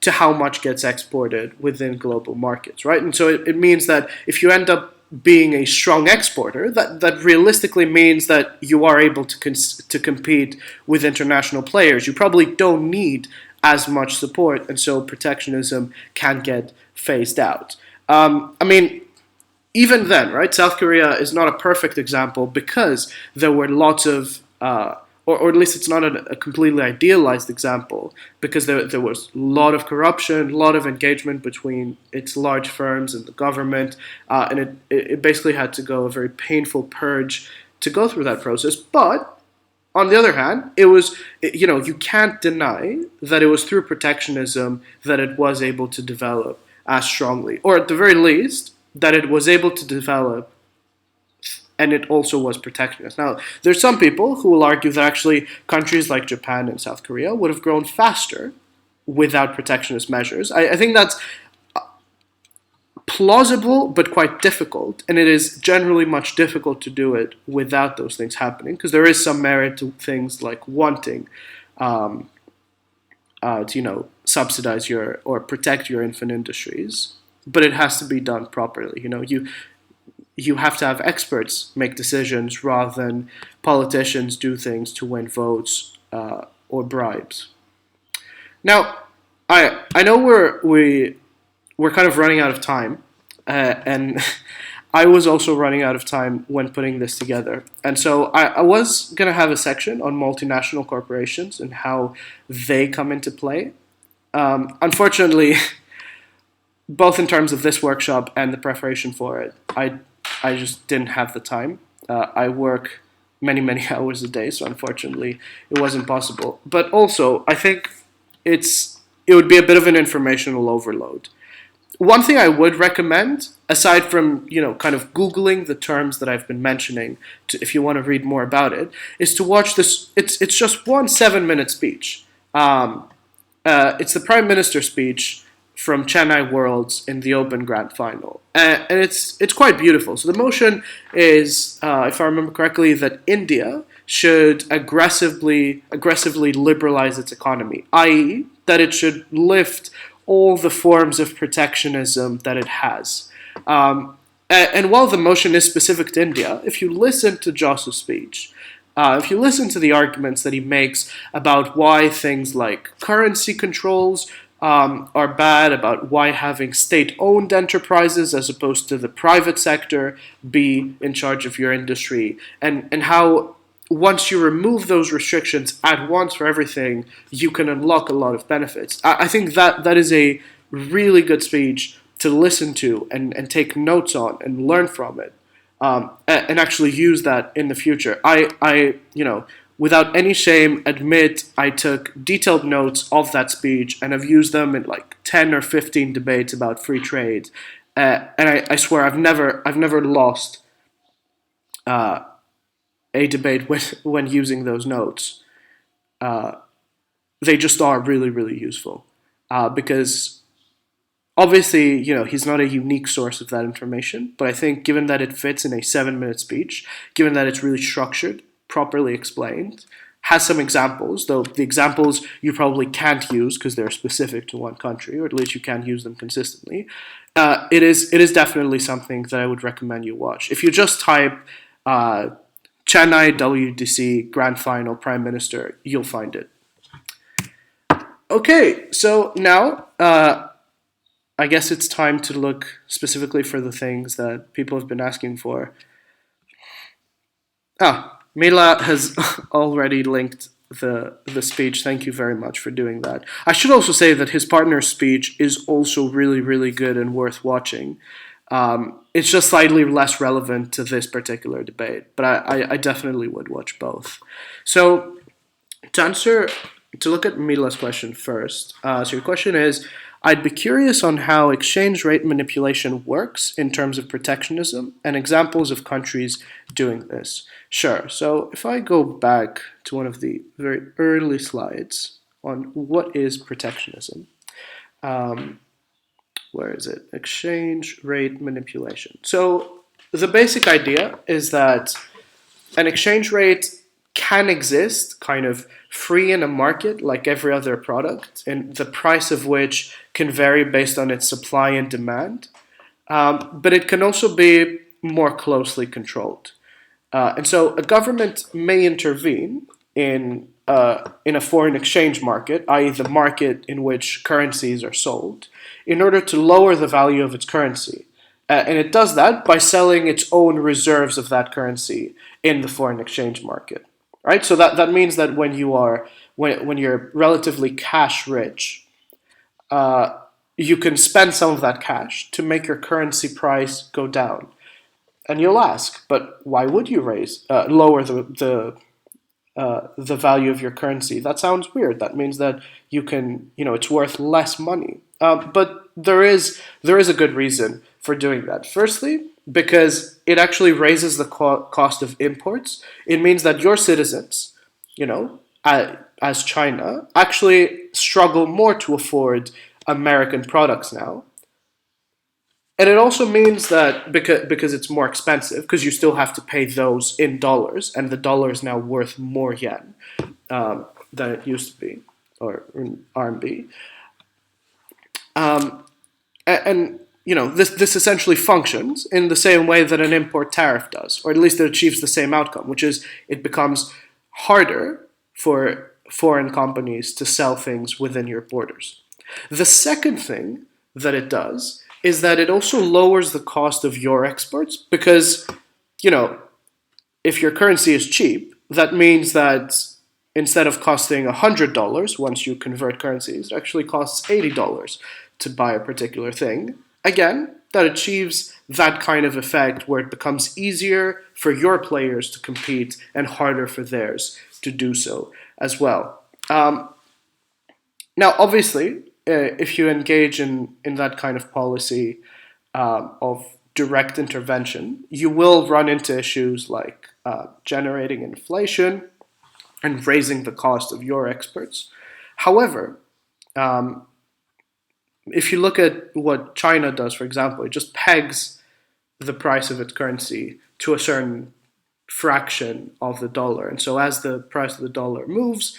to how much gets exported within global markets, right? And so it means that if you end up being a strong exporter, that realistically means that you are able to compete with international players. You probably don't need as much support, and so protectionism can get phased out. Even then, right, South Korea is not a perfect example because there were lots of or at least it's not a completely idealized example, because there was a lot of corruption, a lot of engagement between its large firms and the government, and it basically had to go a very painful purge to go through that process. But on the other hand, it was, you can't deny that it was through protectionism that it was able to develop as strongly, or at the very least, that it was able to develop and it also was protectionist. Now, there's some people who will argue that actually countries like Japan and South Korea would have grown faster without protectionist measures. I think that's plausible but quite difficult, and it is generally much difficult to do it without those things happening, because there is some merit to things like wanting to subsidize or protect your infant industries, but it has to be done properly. You have to have experts make decisions rather than politicians do things to win votes or bribes. Now, I know we're kind of running out of time, and I was also running out of time when putting this together. And so I was going to have a section on multinational corporations and how they come into play. Unfortunately, both in terms of this workshop and the preparation for it, I just didn't have the time. I work many, many hours a day, so unfortunately it wasn't possible. But also, I think it would be a bit of an informational overload. One thing I would recommend, aside from kind of googling the terms that I've been mentioning, if you want to read more about it, is to watch this. It's just one 7-minute speech. It's the Prime Minister speech from Chennai Worlds in the Open Grand Final, and it's quite beautiful. So the motion is, if I remember correctly, that India should aggressively liberalize its economy, i.e., that it should lift all the forms of protectionism that it has. And while the motion is specific to India, if you listen to Josu's speech, if you listen to the arguments that he makes about why things like currency controls are bad, about why having state-owned enterprises as opposed to the private sector be in charge of your industry, and how once you remove those restrictions at once for everything, you can unlock a lot of benefits. I think that is a really good speech to listen to and take notes on and learn from it, and actually use that in the future. I without any shame, admit I took detailed notes of that speech and have used them in like 10 or 15 debates about free trade. And I swear I've never lost a debate when using those notes. They just are really, really useful. Because obviously, he's not a unique source of that information, but I think given that it fits in a 7-minute speech, given that it's really structured, properly explained, has some examples, though the examples you probably can't use because they're specific to one country, or at least you can't use them consistently. It is definitely something that I would recommend you watch. If you just type Chennai WDC Grand Final Prime Minister, you'll find it. Okay, so now I guess it's time to look specifically for the things that people have been asking for. Mila has already linked the speech. Thank you very much for doing that. I should also say that his partner's speech is also really, really good and worth watching. It's just slightly less relevant to this particular debate, but I definitely would watch both. So to look at Mila's question first. So your question is, I'd be curious on how exchange rate manipulation works in terms of protectionism and examples of countries doing this. Sure. So if I go back to one of the very early slides on what is protectionism, where is it? Exchange rate manipulation. So the basic idea is that an exchange rate can exist kind of free in a market like every other product, and the price of which can vary based on its supply and demand. But it can also be more closely controlled. And so a government may intervene in a foreign exchange market, i.e. the market in which currencies are sold, in order to lower the value of its currency. And it does that by selling its own reserves of that currency in the foreign exchange market. Right? So that means that when you're relatively cash rich, you can spend some of that cash to make your currency price go down. And you'll ask, but why would you lower the value of your currency? That sounds weird. That means that you can, it's worth less money. But there is a good reason for doing that. Firstly, because it actually raises the cost of imports. It means that your citizens, as China, actually struggle more to afford American products now. And it also means that because it's more expensive, because you still have to pay those in dollars, and the dollar is now worth more yen than it used to be, or in RMB. This essentially functions in the same way that an import tariff does, or at least it achieves the same outcome, which is it becomes harder for foreign companies to sell things within your borders. The second thing that it does is that it also lowers the cost of your exports because, if your currency is cheap, that means that instead of costing $100 once you convert currencies, it actually costs $80 to buy a particular thing. Again, that achieves that kind of effect where it becomes easier for your players to compete and harder for theirs to do so as well. Now, obviously, if you engage in that kind of policy of direct intervention, you will run into issues like generating inflation and raising the cost of your experts. However, if you look at what China does, for example, it just pegs the price of its currency to a certain fraction of the dollar. And so as the price of the dollar moves,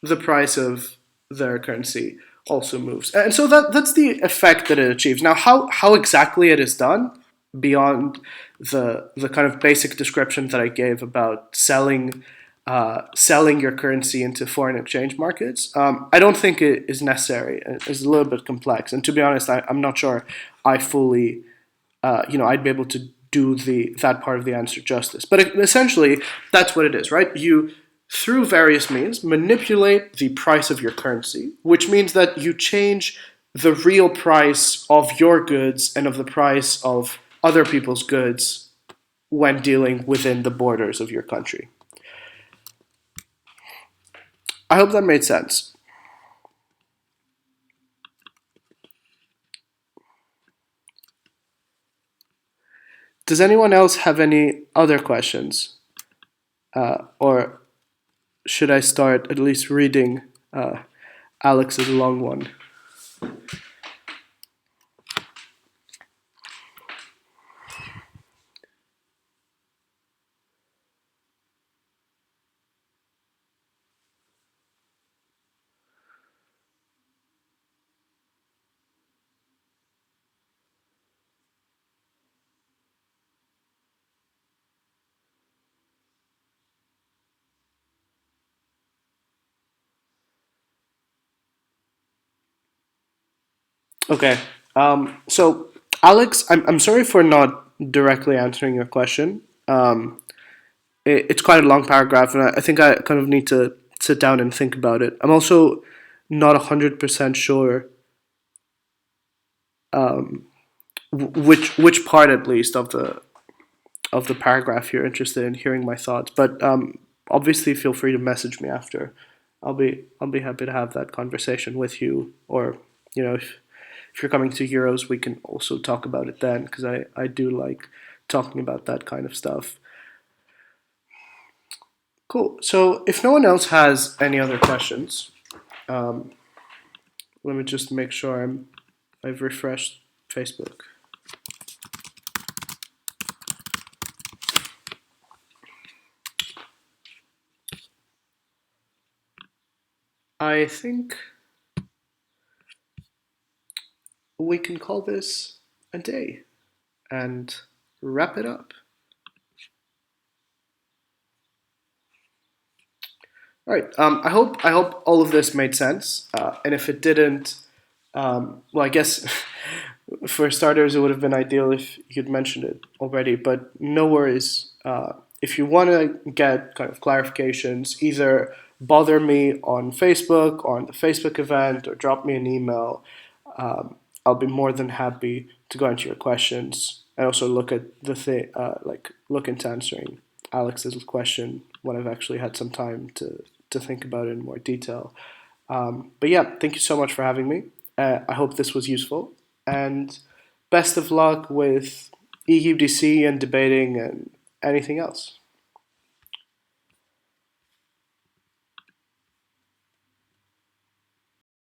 the price of their currency also moves. And so that's the effect that it achieves. Now, how exactly it is done, beyond the kind of basic description that I gave about selling your currency into foreign exchange markets, I don't think it is necessary. It's a little bit complex. And to be honest, I'm not sure I fully, I'd be able to do that part of the answer justice. But essentially, that's what it is, right? You, through various means, manipulate the price of your currency, which means that you change the real price of your goods and of the price of other people's goods when dealing within the borders of your country. I hope that made sense. Does anyone else have any other questions? Or should I start at least reading Alex's long one? Okay. So, Alex, I'm sorry for not directly answering your question. It's quite a long paragraph, and I think I kind of need to sit down and think about it. I'm also not 100% sure which part, at least, of the paragraph you're interested in hearing my thoughts. But obviously, feel free to message me after. I'll be happy to have that conversation with you, or if you're coming to Euros, we can also talk about it then, because I do like talking about that kind of stuff. Cool. So if no one else has any other questions, let me just make sure I've refreshed Facebook. I think we can call this a day and wrap it up. All right. I hope all of this made sense. And if it didn't, well, I guess for starters, it would have been ideal if you'd mentioned it already. But no worries. If you want to get kind of clarifications, either bother me on Facebook, on the Facebook event, or drop me an email. I'll be more than happy to go into your questions and also look at the thing, look into answering Alex's question when I've actually had some time to think about it in more detail. But yeah, thank you so much for having me. I hope this was useful, and best of luck with EUDC and debating and anything else.